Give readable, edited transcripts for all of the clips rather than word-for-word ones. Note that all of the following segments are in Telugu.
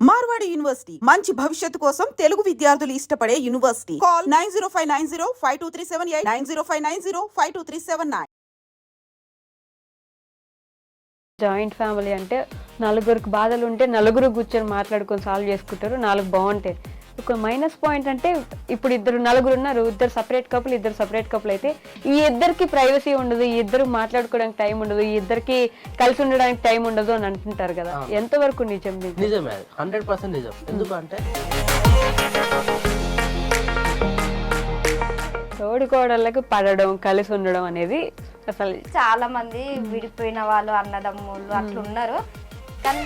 మార్వాడి యూనివర్సిటీ మంచి భవిష్యత్తు కోసం తెలుగు విద్యార్థులు ఇష్టపడే యూనివర్సిటీ. కాల్ 9059052378 9059052379. జాయింట్ ఫ్యామిలీ అంటే నలుగురికి బాధలు ఉంటే నలుగురు కూర్చొని మాట్లాడుకొని సాల్వ్ చేసుకుంటారు, నాలుగు బాగుంటాయి. ఒక మైనస్ పాయింట్ అంటే ఇప్పుడు నలుగురు ఉన్నారు, ఇద్దరు సపరేట్ కపుల్ అయితే ఈ ఇద్దరికి ప్రైవసీ ఉండదు, ఈ ఇద్దరు మాట్లాడుకోవడానికి టైం ఉండదు, ఈ ఇద్దరికి కలిసి ఉండడానికి టైం ఉండదు అని అంటుంటారు కదా, ఎంతవరకు నిజం? నిజమే, 100% నిజం. ఎందుకంటే తోడుకోవడానికి పడడం, కలిసి ఉండడం అనేది అసలు చాలా మంది విడిపోయిన వాళ్ళు అన్నదమ్ముళ్ళు అట్లున్నారు. కానీ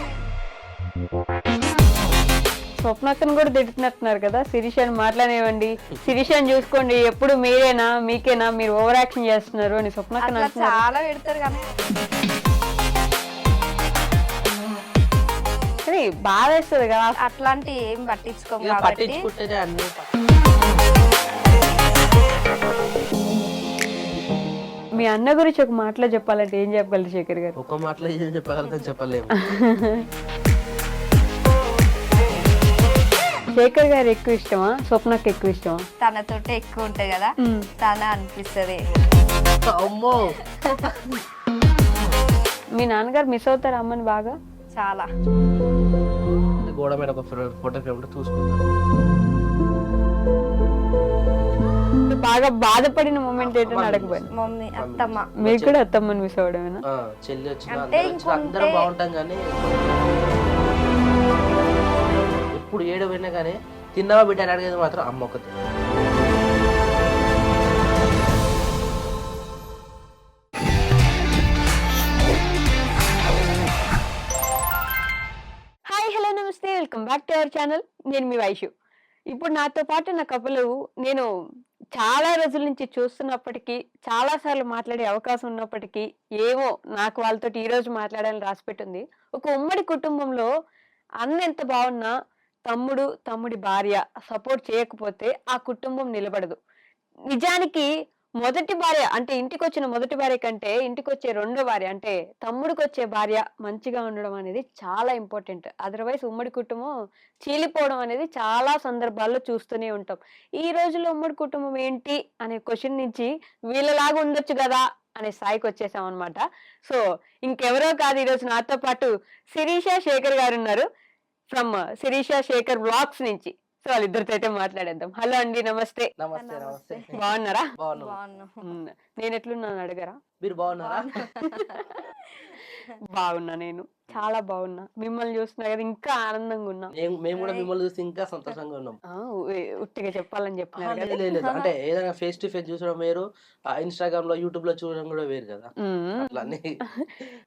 స్వప్నక్కను కూడా తిడుతున్నట్టున్నారు కదా, శిరీషని మాట్లాడేవండి, శిరీషని చూసుకోండి, ఎప్పుడు మీరేనా, మీకేనా, మీరు ఓవర్ యాక్షన్ చేస్తున్నారు అని స్వప్నక్కను చాలా పెడతారు. కానీ బాధ వేస్తుంది కదా, అట్లాంటి ఏం పట్టించుకోము. పట్టించుకుంటేనే అన్ని. మీ అన్న గురించి ఒక మాటలో చెప్పాలంటే ఏం చెప్పగలరు శేఖర్ గారు? ఒక మాటలో ఏం చెప్పగలుగుతాం చెప్పలేము. శేఖర్ గారు ఎక్కువ ఇష్టమా, స్వప్నకి ఎక్కువ ఇష్టమా? తనతోటి ఎక్కువ ఉంటాయి కదా, తన అనిపిస్తుంది. అమ్మో, మీ నాన్నగారు మిస్ అవుతారు అమ్మని బాగా? చాలా. గోడ మీద ఒక ఫోటో ఫ్రేమ్ చూసుకుంటాను. బాగా బాధపడిన మూమెంట్ ఏంటో అడగబోయి. మమ్మీ, అత్తమ్మ. మీరు కూడా అత్తమ్మని మిస్ అవడమేనా? చెల్లి వచ్చిన అందరం బాగుంటాం కానీ ఎప్పుడు ఏడు పోయినా కానీ తిన్నావా బిడ్డ అని అడిగేది మాత్రం అమ్మ ఒకటి. హాయ్, హలో, నమస్తే, welcome back to our channel. నేను మీ వైషు. ఇప్పుడు నాతో పాటు నా కపులు నేను చాలా రోజుల నుంచి చూస్తున్నప్పటికీ, చాలాసార్లు మాట్లాడే అవకాశం ఉన్నప్పటికీ ఏమో నాకు వాళ్ళతో ఈరోజు మాట్లాడాలని రాసిపెట్టింది. ఒక ఉమ్మడి కుటుంబంలో అన్న ఎంత బాగున్నా తమ్ముడి భార్య సపోర్ట్ చేయకపోతే ఆ కుటుంబం నిలబడదు. నిజానికి మొదటి భార్య అంటే ఇంటికి వచ్చిన మొదటి భార్య కంటే ఇంటికి వచ్చే రెండో భార్య అంటే తమ్ముడికి వచ్చే భార్య మంచిగా ఉండడం అనేది చాలా ఇంపార్టెంట్. అదర్వైజ్ ఉమ్మడి కుటుంబం చీలిపోవడం అనేది చాలా సందర్భాల్లో చూస్తూనే ఉంటాం. ఈ రోజుల్లో ఉమ్మడి కుటుంబం ఏంటి అనే క్వశ్చన్ నుంచి వీళ్ళలాగా ఉండొచ్చు కదా అనే స్థాయికి వచ్చేసాం అనమాట. సో ఇంకెవరో కాదు, ఈరోజు నాతో పాటు శిరీష శేఖర్ గారు ఉన్నారు, ఫ్రమ్ శిరీష శేఖర్ బ్లాగ్స్ నుంచి. సో వాళ్ళిద్దరితో అయితే మాట్లాడేద్దాం. హలో అండి, నమస్తే. నమస్తే. బాగున్నారా? నేను ఎట్లున్నాను అడగరా? మీరు బాగున్నారా? బాగున్నా, నేను చాలా బాగున్నా. మిమ్మల్ని చూస్తున్నా కదా ఇంకా ఆనందంగా ఉన్నా. మేము కూడా మిమ్మల్ని చూసి ఇంకా సంతోషంగా ఉన్నాం. ఉట్టిగా చెప్పాలని చెప్తున్నారు కదా. లేదు, అంటే ఏదైనా ఫేస్ టు ఫేస్ చూసడం వేరు, ఇన్స్టాగ్రామ్ లో యూట్యూబ్ లో చూడడం కూడా వేరు కదా.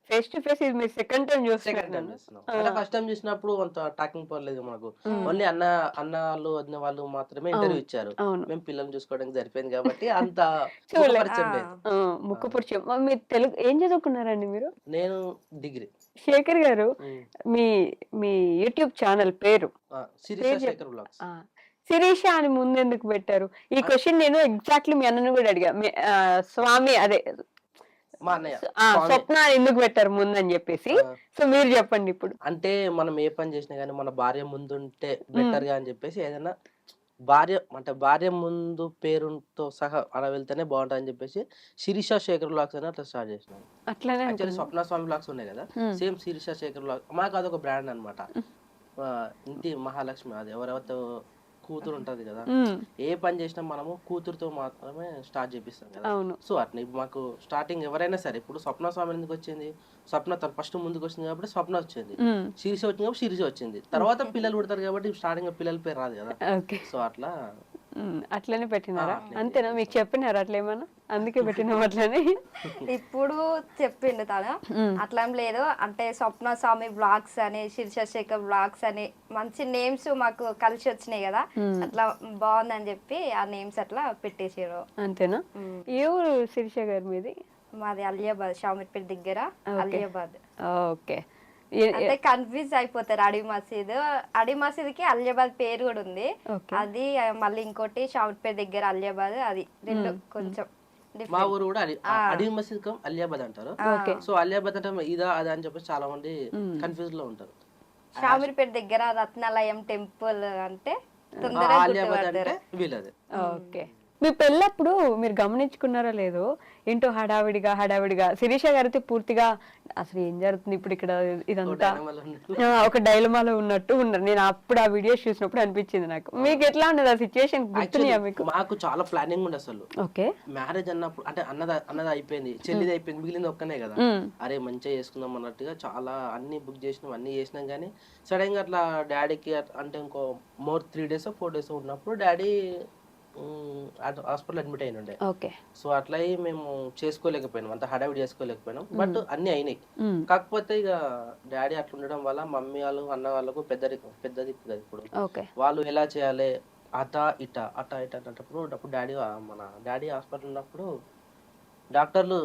ఫేస్ టు ఫేస్ ఇది మీరు సెకండ్ టైం చూస్తున్నాం. ఫస్ట్ టైం చూసినప్పుడు అంత టాకింగ్ పర్లేదు మాకు. ఓన్లీ అన్నలు వదిన వాళ్ళు మాత్రమే ఇంటర్వ్యూ ఇచ్చారు. మేము పిల్లల్ని చూసుకోవడానికి సరిపోయింది కాబట్టి అంత పరిచయం లేదు. ముక్కు పరిచయం. మీరు తెలుగు ఏం చదువుకున్నారండి మీరు? నేను డిగ్రీ. శేఖర్ గారు, మీ యూట్యూబ్ ఛానల్ పేరు శిరీష అని ముందెందుకు పెట్టారు? ఈ క్వశ్చన్ నేను ఎగ్జాక్ట్లీ మీ అన్నను కూడా అడిగా. స్వామి అదే స్వప్న ఎందుకు పెట్టారు ముందని చెప్పేసి. సో మీరు చెప్పండి ఇప్పుడు. అంటే మనం ఏ పని చేసినా గానీ మన భార్య ముందుంటే బెటర్ గా అని చెప్పేసి, ఏదైనా భార్య ముందు పేరుతో సహా అలా వెళ్తేనే బాగుంటుంది అని చెప్పేసి శిరీష శేఖర్ బ్లాగ్స్ అని అట్లా స్టార్ట్ చేసినాం. అట్లానే యాక్చువల్లీ స్వప్న స్వామి బ్లాగ్స్ ఉన్నాయి కదా, సేమ్ శిరీష శేఖర్ బ్లాగ్ మాకు అదొక బ్రాండ్ అనమాట. ఇంటి మహాలక్ష్మి, అది ఎవరెవరితో కూతురు ఉంటది కదా, ఏ పని చేసినా మనము కూతురుతో మాత్రమే స్టార్ట్ చేపిస్తాం కదా. సో అట్లా మాకు స్టార్టింగ్ ఎవరైనా సరే, ఇప్పుడు స్వప్న స్వామి ఎందుకు వచ్చింది, స్వప్న తను ఫస్ట్ ముందుకు వచ్చింది కాబట్టి స్వప్న వచ్చింది, శిరీష వచ్చింది కాబట్టి శిరీష వచ్చింది. తర్వాత పిల్లలు పుడతారు కాబట్టి స్టార్టింగ్ పిల్లల పేరు రాదు కదా. సో అట్లా అట్లనే పెట్టినారా? అంతేనా? మీకు చెప్పినారా అట్లా ఏమన్నా? అందుకే పెట్టినాం అట్లనే. ఇప్పుడు చెప్పిండు తను, అట్లా ఏం లేదు. అంటే స్వప్న స్వామి బ్లాగ్స్ అని, శిరీష శేఖర్ బ్లాగ్స్ అని మంచి నేమ్స్ మాకు కలిసి వచ్చినాయి కదా, అట్లా బాగుందని చెప్పి ఆ నేమ్స్ అట్లా పెట్టేసారు. అంతేనా? ఏ ఊరు శిరీష గారి మీది? మాది అలియాబాద్, షామిర్పేట దగ్గర అలియాబాద్. ఓకే. అంటే కన్ఫ్యూజ్ అయిపోతారు. అడి మసీద్కి అలియాబాద్ పేరు కూడా ఉంది, అది మళ్ళీ ఇంకోటి షామిర్పేట దగ్గర అలియాబాద్, అది రెండు కొంచెం. మా ఊరు కూడా అడి మసీద్ అలియాబాద్ అంటారు. సో అలియాబాద్ అంటే ఇదా అదా అని చెప్పేసి చాలా మంది కన్ఫ్యూజ్ లో ఉంటారు. షామీర్పేట దగ్గర రత్నాలయం టెంపుల్ అంటే తొందరగా ఆలియా భట్ అంటే గుర్తుపడతారు. వీళ్ళది. ఓకే. మీ పెళ్ళప్పుడు మీరు గమనించుకున్నారో లేదో ఏంటో హడావిడిగా శిరీష గారితో పూర్తిగా అసలు ఏం జరుగుతుంది ఇప్పుడు ఇక్కడ ఇదంతా ఒక డైలమాలో ఉన్నట్టు ఉన్నారు. నేను అప్పుడు ఆ వీడియోస్ చూసినప్పుడు అనిపించింది నాకు. మీకు ఎట్లా ఉండదు ఆ సిచ్యువేషన్ గుర్తున్నాయా మీకు? మాకు చాలా ప్లానింగ్ ఉండే అసలు. ఓకే. మ్యారేజ్ అన్నప్పుడు అంటే అన్నది అయిపోయింది, చెల్లిది అయిపోయింది, మిగిలింది ఒక్కనే కదా. అరే మంచిగా చేసుకుందాం అన్నట్టుగా చాలా అన్ని బుక్ చేసినాం, అన్ని చేసినాం. కానీ సడన్ గా అట్లా డాడీకి అంటే ఇంకో 3 days 4 days ఉన్నప్పుడు డాడీ హాస్పిటల్ అడ్మిట్ అయినుండే. ఓకే. సో అట్లా మేము చేసుకోలేకపోయినాం, అంత హడావిడి చేసుకోలేకపోయినాం. బట్ అన్ని అయినాయి. కాకపోతే ఇక డాడీ అట్లా ఉండడం వల్ల మమ్మీ వాళ్ళు అన్న వాళ్ళకు పెద్దది కదా ఇప్పుడు. ఓకే. వాళ్ళు ఎలా చేయాలి అట ఇట అన్నప్పుడు అప్పుడు మన డాడీ హాస్పిటల్ ఉన్నప్పుడు డాక్టర్లు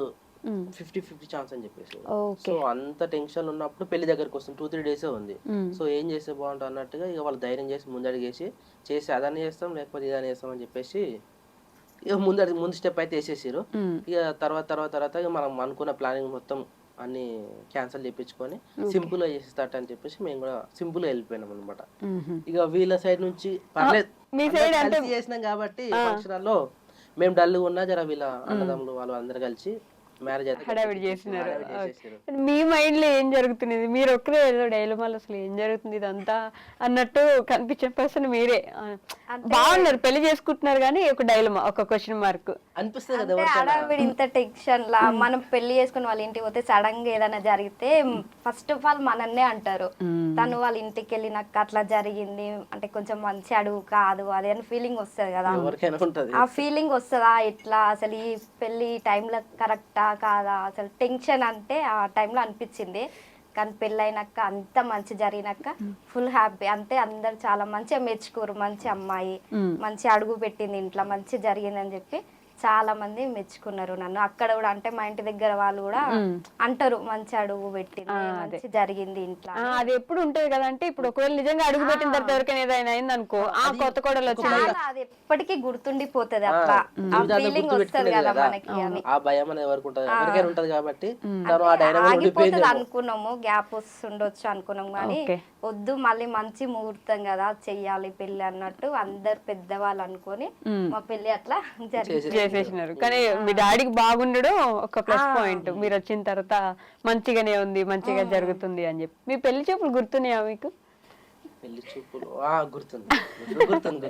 50-50 ఛాన్స్ అని చెప్పేసి. సో అంత టెన్షన్ ఉన్నప్పుడు పెళ్లి దగ్గరకు వస్తుంది, 2-3 days ఉంది. సో ఏం చేస్తే బాగుంటుంది అన్నట్టుగా ఇక వాళ్ళు ధైర్యం చేసి ముందడిగేసి చేసి అదని చేస్తాం లేకపోతే ఇదని చేస్తాం అని చెప్పేసి ఇక ముందు స్టెప్ అయితే వేసేసారు. ఇక తర్వాత ఇక మనం అనుకున్న ప్లానింగ్ మొత్తం అన్ని క్యాన్సిల్ చేయించుకొని సింపుల్ గా చేసేస్తాట అని చెప్పేసి మేము కూడా సింపుల్ గా వెళ్ళిపోయినాం అనమాట. ఇక వీళ్ళ సైడ్ నుంచి పర్లేదు చేసినాం కాబట్టి ఫంక్షన్ లో మేము డల్గా ఉన్నా జర వీళ్ళ అన్నదమ్ములు వాళ్ళు అందరు కలిసి మ్యారేజ్ హడావిడి చేసినారు. మీ మైండ్ లో ఏం జరుగుతున్నది? మీరు ఒక్కరే ఏదో డైలమాలో అసలు ఏం జరుగుతుంది ఇదంతా అన్నట్టు కనిపించిన పర్సన్ మీరే. బాగున్నారు, పెళ్లి చేసుకుంటున్నారు కానీ ఒక డైలమా, ఒక క్వశ్చన్ మార్క్ అనిపిస్తుంది కదా. హడావిడి ఇంత టెన్షన్ లా మనం పెళ్లి చేసుకుని వాళ్ళ ఇంటికి పోతే సడన్ గా ఏదైనా జరిగితే ఫస్ట్ ఆఫ్ ఆల్ మనన్నే అంటారు. తను వాళ్ళ ఇంటికి వెళ్ళినాక అట్లా జరిగింది అంటే కొంచెం మంచి అడుగు కాదు అది అని ఫీలింగ్ వస్తుంది కదా. ఆ ఫీలింగ్ వస్తుందా ఎట్లా అసలు ఈ పెళ్లి టైంలో కరెక్టా కాదా అసలు టెన్షన్ అంటే ఆ టైంలో అనిపించింది. కానీ పెళ్ళైనాక అంత మంచి జరిగినాక ఫుల్ హ్యాపీ. అంటే అందరు చాలా మంచిగా మెచ్చుకోరు, మంచి అమ్మాయి మంచి అడుగు పెట్టింది ఇంట్లో, మంచి జరిగిందని చెప్పి చాలా మంది మెచ్చుకున్నారు నన్ను. అక్కడ కూడా అంటే మా ఇంటి దగ్గర వాళ్ళు కూడా అంటారు మంచి అడుగు పెట్టింది, మంచి జరిగింది ఇంట్లో. అది ఎప్పుడు ఉంటది కదా. అంటే ఇప్పుడు ఒకవేళ నిజంగా అడుగు పెట్టిన తర్వాత ఎవరికైనా ఏదైనా అయింది అనుకో, ఆ కొత్త కోడలు వచ్చింది అది ఎప్పటికీ గుర్తుండిపోతుంది. అట్లా ఆ ఫీలింగ్ వస్తుంది కదా మనకి అని. ఆ భయం అనేది ఎవరికైనా ఉంటది కాబట్టి ఆగిపోతుంది అనుకున్నాము, గ్యాప్ వస్తుండొచ్చు అనుకున్నాం కానీ వద్దు మళ్ళీ మంచి ముహూర్తం కదా చెయ్యాలి పెళ్లి అన్నట్టు అందరు పెద్దవాళ్ళు అనుకొని మా పెళ్లి అట్లా చేసేసినారు. కానీ మీ డాడీకి బాగుండడం ఒక ప్లస్ పాయింట్. మీరు వచ్చిన తర్వాత మంచిగానే ఉంది, మంచిగా జరుగుతుంది అని చెప్పి. మీ పెళ్లి చూపులు గుర్తున్నాయా మీకు? పెళ్లి చూపులు గుర్తుంది.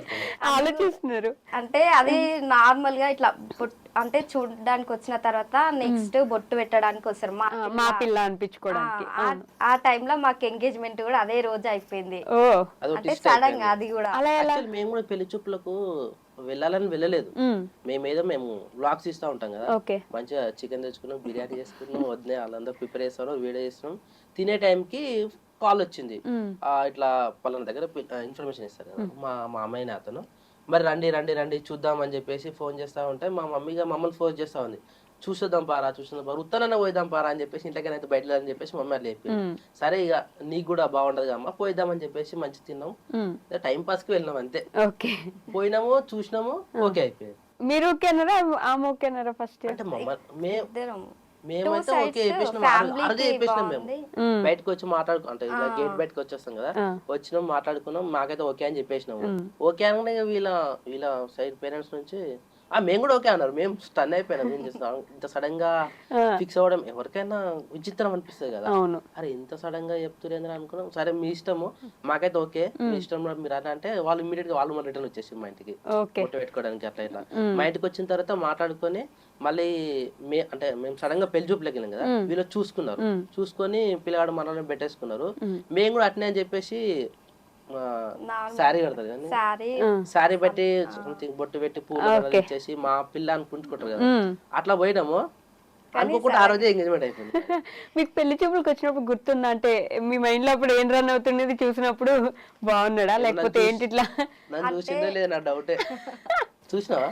ఆలోచిస్తున్నారు అంటే అది నార్మల్ గా ఇట్లా అంటే చూడడానికి వచ్చిన తర్వాత నెక్స్ట్ బొట్టు పెట్టడానికి వస్తారు మా పిల్ల అనిపించుకోవడానికి. ఆ టైంలో మాకు ఎంగేజ్మెంట్ కూడా అదే రోజు అయిపోయింది. అంటే సడన్ గా అది కూడా మేము కూడా పెళ్లి చూపులకు వెళ్ళాలని వెళ్ళలేదు. మేము వ్లాగ్స్ ఇస్తా ఉంటాం కదా, మంచిగా చికెన్ తెచ్చుకున్నాం, బిర్యానీ చేసుకున్నాం, వద్దే వాళ్ళందరూ ప్రిపేర్ చేస్తాం, వీడియో చేస్తున్నాం. తినే టైంకి కాల్ వచ్చింది, ఇట్లా పలానా దగ్గర ఇన్ఫర్మేషన్ ఇస్తారు కదా మా అమ్మాయిని అతను. మరి రండి చూద్దాం అని చెప్పేసి ఫోన్ చేస్తా ఉంటే మా మమ్మీగా మమ్మల్ని ఫోన్ చేస్తా ఉంది, చూద్దాం పారా ఉత్తరాన పోయిద్దాం పారా అని చెప్పేసి ఇంట్లోకైనా బయట అని చెప్పేసి మమ్మీ అట్లా చెప్పింది. సరే ఇక నీకు కూడా బాగుంటది అమ్మా పోయిద్దాం అని చెప్పేసి మంచి తిన్నాం, టైం పాస్ కి వెళ్ళినాం అంతే. పోయినాము చూసినాము, ఓకే అయిపోయింది. మీరు ఓకేనారా ఆమె ఓకేనారా? ఫస్ట్ అంటే మేమైతే ఓకే చెప్పేసినాం, అరదే చెప్పేసినాం. మేము బయటకు వచ్చి అంటే ఇలా గేట్ బయటకు వచ్చేస్తాం కదా, వచ్చినాం మాట్లాడుకున్నాం, మాకైతే ఓకే అని చెప్పేసినాము. ఓకే అనగానే వీళ్ళ సైడ్ పేరెంట్స్ నుంచి మేము కూడా ఓకే అన్నారు. మేము స్టన్ అయిపోయినాం, ఏం చేస్తాం ఇంత సడన్ గా ఫిక్స్ అవ్వడం ఎవరికైనా విచిత్రం అనిపిస్తుంది కదా. అరే ఇంత సడన్ గా చెప్తున్నారు అనుకున్నాం. సరే మీ ఇష్టము, మాకైతే ఓకే మీ ఇష్టం మీరు అని అంటే వాళ్ళు ఇమీడియట్ గా వాళ్ళు రిటర్న్ వచ్చేసి మా ఇంటికి ఫోటో పెట్టుకోవడానికి అట్లా ఇట్లా. మా ఇంటికి వచ్చిన తర్వాత మాట్లాడుకొని మళ్ళీ అంటే మేము సడన్ గా పెళ్లి చూపులకి వెళ్ళాం కదా, వీళ్ళు చూసుకొని పిల్లగాడు మనల్ని పెట్టేసుకున్నారు. మేము కూడా అట్నే అని చెప్పేసి శారీ కడతారు కానీ శారీ పెట్టి బొట్టు పెట్టి పూలు ఇచ్చేసి మా పిల్ల అనుకుంటుకుంటారు కదా, అట్లా పోయినాము. అనుకోకుండా ఆ రోజే ఎంగేజ్మెంట్ అయిపోయింది. మీకు పెళ్లి చూపులకు వచ్చినప్పుడు గుర్తుందా? అంటే మీ మైండ్ లో అప్పుడు ఏం రన్ అవుతున్నది చూసినప్పుడు బాగున్నాడా లేకపోతే ఏంటి ఇట్లా? నన్ను చూసిందే లేదు నా డౌటే. చూసినావా?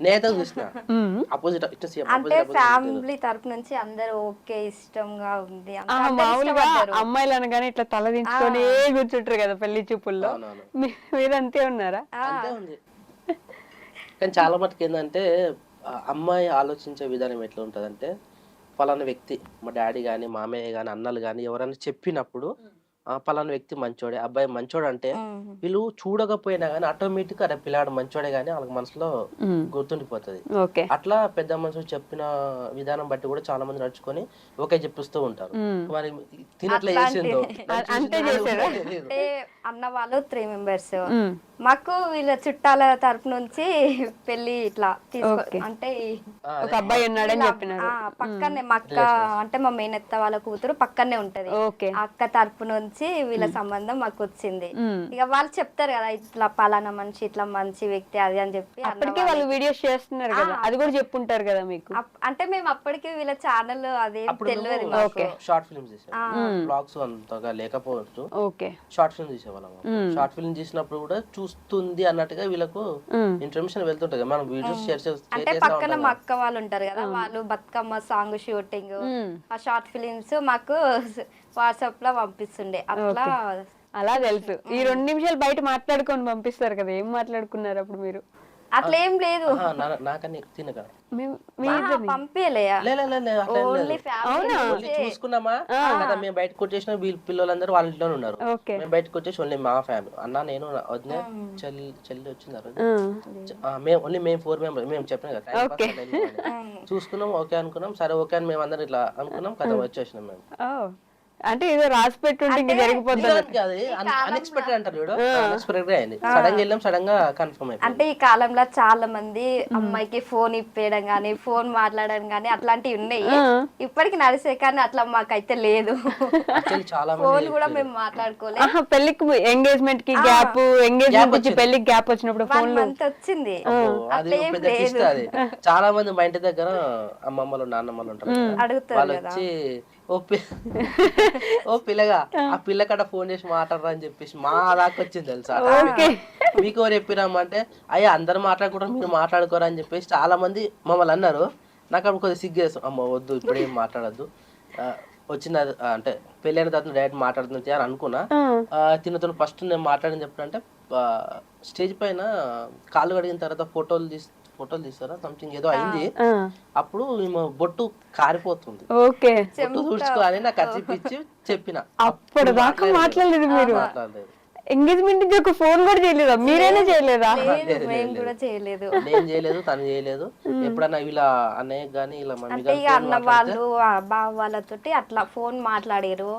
నేత చూసిన అపోజిట్ అంటే ఫ్యామిలీ తరపు నుంచి అందరూ ఓకే ఇష్టంగా ఉంది. మామూలుగా అమ్మాయిలు అనగానే ఇట్లా తల దించుకొని కూర్చుంటారు కదా పెళ్లి చూపుల్లో, మీరు అంతే ఉన్నారా? అంతే ఉంది. కానీ చాలా మటుకు ఏంటంటే అమ్మాయి ఆలోచించే విధానం ఎట్లా ఉంటదంటే, ఫలానా వ్యక్తి మా డాడీ కానీ మామయ్య కానీ అన్నలు కానీ ఎవరైనా చెప్పినప్పుడు పలానా వ్యక్తి మంచోడే, అబ్బాయి మంచోడు అంటే వీళ్ళు చూడకపోయినా గానీ ఆటోమేటిక్ అరే పిల్లాడు మంచోడే గానీ వాళ్ళకి మనసులో గుర్తుండిపోతుంది. ఓకే. అట్లా పెద్ద మనుషులు చెప్పిన విధానం బట్టి కూడా చాలా మంది నడుచుకొని ఓకే చెప్పిస్తూ ఉంటారు. మరి తినట్లా చేసిందో అంతే చేసారా? అంటే అన్న వాళ్ళు 3 మెంబర్స్, మాకు వీళ్ళ చుట్టాల తరపు నుంచి పెళ్లి ఇట్లా తీసుకో అంటే ఒక అబ్బాయి ఉన్నాడని చెప్పినారు. పక్కనే మా అక్క అంటే మా మేనత్త వాళ్ళ కూతురు పక్కనే ఉంటది. ఓకే. అక్క తరపు నుంచి వీళ్ళ సంబంధం మాకు వచ్చింది. ఇక వాళ్ళు చెప్తారు కదా ఇట్లా పలానా మనిషి ఇట్లా మంచి వ్యక్తి అది అని చెప్పి. అప్పటికే వాళ్ళు వీడియోస్ చేస్తున్నారు కదా, అది కూడా చెప్పుంటారు కదా మీకు. అంటే మేము అప్పటికి వీళ్ళ ఛానల్ అదే తెలియదు. షార్ట్ ఫిల్మ్స్ చేసాం, బ్లాగ్స్ అంతగా లేకపోవచ్చు. ఓకే. షార్ట్ ఫిల్మ్ చేసేవాళ్ళం. షార్ట్ ఫిల్మ్ చేసినప్పుడు కూడా చూస్తుంది అన్నట్టుగా వీళ్ళకు ఇన్ఫర్మేషన్ వెళ్తుంటది. మనం వీడియోస్ షేర్ అంటే పక్కన మా అక్క వాళ్ళు ఉంటారు కదా, వాళ్ళు బతుకమ్మ సాంగ్ షూటింగ్ ఆ షార్ట్ ఫిలిమ్స్ మాకు వాట్సాప్ లో పంపిస్తుండే. అట్లా అలా తెలుసు. ఈ 2 నిమిషాలు బయట మాట్లాడుకొని పంపిస్తారు కదా, ఏం మాట్లాడుకున్నారు అప్పుడు మీరు? అట్లా ఏం లేదు, నాకని తినక పంపించలేయా చూసుకున్నామా కదా. మేము బయటకు వచ్చేసిన వీళ్ళ పిల్లలందరూ వాళ్ళ ఇంట్లోనే ఉన్నారు. మేము బయటకు వచ్చేసి ఓన్లీ మా ఫ్యామిలీ, అన్న నేను వదిన చెల్లి వచ్చింది. మేము 4 మెంబర్స్. మేము చెప్పిన కదా చూసుకున్నాం, ఓకే అనుకున్నాం. సరే ఓకే అని మేము అందరం ఇట్లా అనుకున్నాం కదా, వచ్చేసినాం మేము. అంటే ఏదో రాసి పెట్టుంటే జరిగిపోతుంది. అన్ఎక్స్పెక్టెడ్ అంటారు చూడు, అన్ఎక్స్పెక్టెడ్ గా అయింది. సడన్ గా వెళ్ళాం, సడన్ గా కన్ఫర్మ్ అయిపోయింది. అంటే ఈ కాలంలో చాలా మంది అమ్మాయికి ఫోన్ ఇప్పేయడం గానీ ఫోన్ మాట్లాడడం గానీ అట్లాంటివి ఉన్నాయి, ఇప్పటికి నడిసే. కానీ అట్లా మాకైతే లేదు. చాలా ఫోన్ కూడా మేము మాట్లాడుకోలేదు. పెళ్లికి ఎంగేజ్మెంట్ కి గ్యాప్, ఎంగేజ్మెంట్ నుంచి పెళ్లికి గ్యాప్ వచ్చినప్పుడు ఫోన్ వచ్చింది. అది పెద్ద ట్విస్ట్. అది చాలా మంది మా ఇంటి దగ్గర అమ్మమ్మలు నాన్నమ్మలు ఉంటారు, వాళ్ళు వచ్చి ఓ పిల్లగా ఆ పిల్లకట ఫోన్ చేసి మాట్లాడరా అని చెప్పేసి మా దాకా వచ్చింది తెలుసా. మీకు ఎవరు చెప్పిరామంటే అయ్యా అందరు మాట్లాడుకుంటారు మీరు మాట్లాడుకోరా అని చెప్పేసి చాలా మంది మమ్మల్ని అన్నారు. నాకు అప్పుడు కొద్దిగా సిగ్గేస్తాం, అమ్మ వద్దు ఇప్పుడు ఏం మాట్లాడద్దు, వచ్చిన అంటే పెళ్ళైన తర్వాత డైరెక్ట్ మాట్లాడుతుంది అని అనుకున్నా. తినతో ఫస్ట్ నేను మాట్లాడని చెప్పినంటే స్టేజ్ పైన కాళ్ళు కడిగిన తర్వాత ఫోటోలు తీస్తారా సంథింగ్ ఏదో అయింది. అప్పుడు బొట్టు కారిపోతుంది, బొట్టు తుడుచుకోవాలని నాకు కచ్చిపిచ్చి చెప్పిన. అప్పుడు దాకా మాట్లాడలేదు మీరు? ఎంగేజ్మెంట్ నుంచి ఒక ఫోన్ కూడా చేయలేదా? మీరైనా చేయలేదా? మేము కూడా చేయలేదు. నేను చేయలేదు, తను చేయలేదు. ఎప్పుడన్నా ఇలా అన్నయ్య గానీ ఇలా మమ్మీ అన్న వాళ్ళు బావ వాళ్ళతోటి అట్లా ఫోన్ మాట్లాడారు.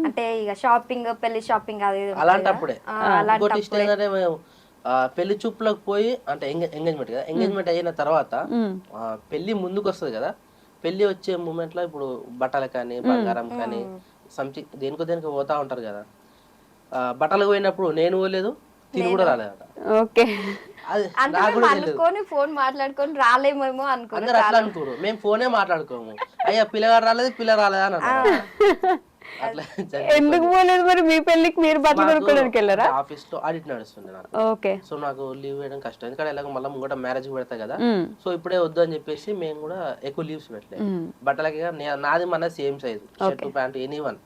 అంటే ఇక షాపింగ్ పెళ్లి షాపింగ్ అది అలాంటప్పుడే. పెళ్లి చూపులకు పోయి అంటే ఎంగేజ్మెంట్ కదా, ఎంగేజ్మెంట్ అయిన తర్వాత పెళ్లి ముందుకు వస్తుంది కదా. పెళ్లి వచ్చే మూమెంట్ లో ఇప్పుడు బట్టలు కానీ బంగారం కానీ సంథింగ్ దేనికో పోతా ఉంటారు కదా. బట్టలకు పోయినప్పుడు నేను పోలేదు, తిని కూడా రాలేదట. అనుకోని ఫోన్ మాట్లాడుకొని రాలేమేమో అందరు అట్లా అనుకోరు, మేము ఫోనే మాట్లాడుకోము. అయ్యా పిల్లగాడు రాలేదు, పిల్ల రాలేదా అని అంటారు. ఎందుకు పోలేదు మరి? మీ పెళ్లికి మీరు బట్టలు కొనుక్కోవడానికి వెళ్ళారా? ఆఫీస్ లో ఆడిట్ నడుస్తుంది నాకు. ఓకే. సో నాకు లీవ్ వేయడం కష్టం, ఎందుకంటే ఎలాగో మళ్ళీ ముంగట మ్యారేజ్ పెడతా కదా. సో ఇప్పుడే వద్దు అని చెప్పేసి మేము కూడా ఎక్కువ లీవ్స్ పెట్టలేదు. బట్టలకి నాది మన same size shirt pant anyone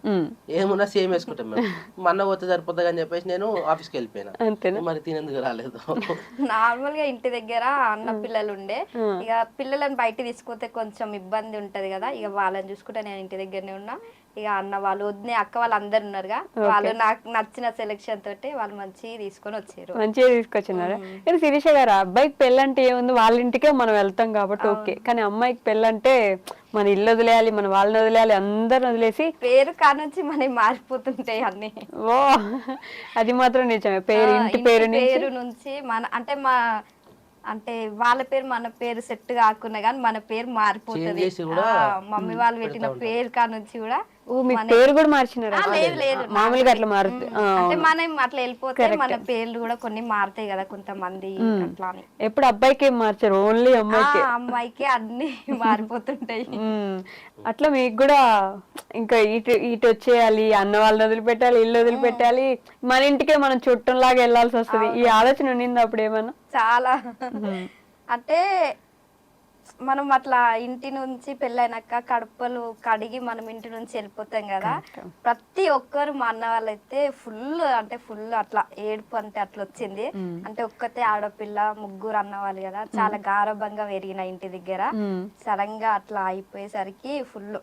ఏమున్నా సేమ్ వేసుకుంటాం మేము. మన పోతే సరిపోతుంది అని చెప్పేసి నేను ఆఫీస్కి వెళ్ళిపోయినా. మరి తినేందుకు రాలేదు. నార్మల్ గా ఇంటి దగ్గర అన్న పిల్లలు ఉండే, ఇక పిల్లలను బయట తీసుకుంటే కొంచెం ఇబ్బంది ఉంటది కదా, ఇక వాళ్ళని చూసుకుంటే నేను ఇంటి దగ్గరనే ఉన్నా. ఇక అన్న వాళ్ళు వద్దు అక్క వాళ్ళు అందరు ఉన్నారుగా, వాళ్ళు నాకు నచ్చిన సెలెక్షన్ తోటి వాళ్ళు మంచిగా తీసుకొని వచ్చారు. మంచిగా తీసుకొచ్చినారా? కానీ శిరీష గారు అబ్బాయికి పెళ్ళంటే ఏముంది, వాళ్ళ ఇంటికే మనం వెళ్తాం కాబట్టి ఓకే. కానీ అమ్మాయికి పెళ్ళంటే మన ఇల్లు వదిలేయాలి, మన వాళ్ళని వదిలేయాలి, అందరిని వదిలేసి పేరు కానుంచి మనకి మారిపోతుంటాయి అన్ని. ఓ అది మాత్రం నిజమే. పేరు ఇంటి పేరు నుంచి మన అంటే వాళ్ళ పేరు మన పేరు సెట్ కాకుండా కానీ మన పేరు మారిపోతుంది. మమ్మీ వాళ్ళు పెట్టిన పేరు కానుంచి కూడా పేరు కూడా మార్చినారా? మామూలుగా అట్లా మారుతుంది అంటే మనం అట్లా వెళ్ళిపోతే మన పేర్లు కూడా కొన్ని మారుతాయి కదా కొంతమంది అట్లా. ఎప్పుడు అబ్బాయికి ఏం మార్చారు? ఓన్లీ అమ్మాయికి అన్ని మారిపోతుంటాయి. అట్లా మీకు కూడా ఇంకా ఇటు వచ్చేయాలి, అన్న వాళ్ళని వదిలిపెట్టాలి, ఇల్లు వదిలిపెట్టాలి, మన ఇంటికే మనం చుట్టంలాగా వెళ్ళాల్సి వస్తుంది. ఈ ఆలోచన ఉండింది అప్పుడు ఏమన్నా? చాలా అంటే మనం అట్లా ఇంటి నుంచి పెళ్ళైనాక కడుపులు కడిగి మనం ఇంటి నుంచి వెళ్ళిపోతాం కదా, ప్రతి ఒక్కరు మా అన్న వాళ్ళైతే ఫుల్ అంటే ఫుల్ అట్లా ఏడుపు అంటే అట్లా వచ్చింది. అంటే ఒక్కతే ఆడపిల్ల, ముగ్గురు అన్న వాళ్ళు కదా, చాలా గారభంగా పెరిగిన ఇంటి దగ్గర. సడన్ గా అట్లా అయిపోయేసరికి ఫుల్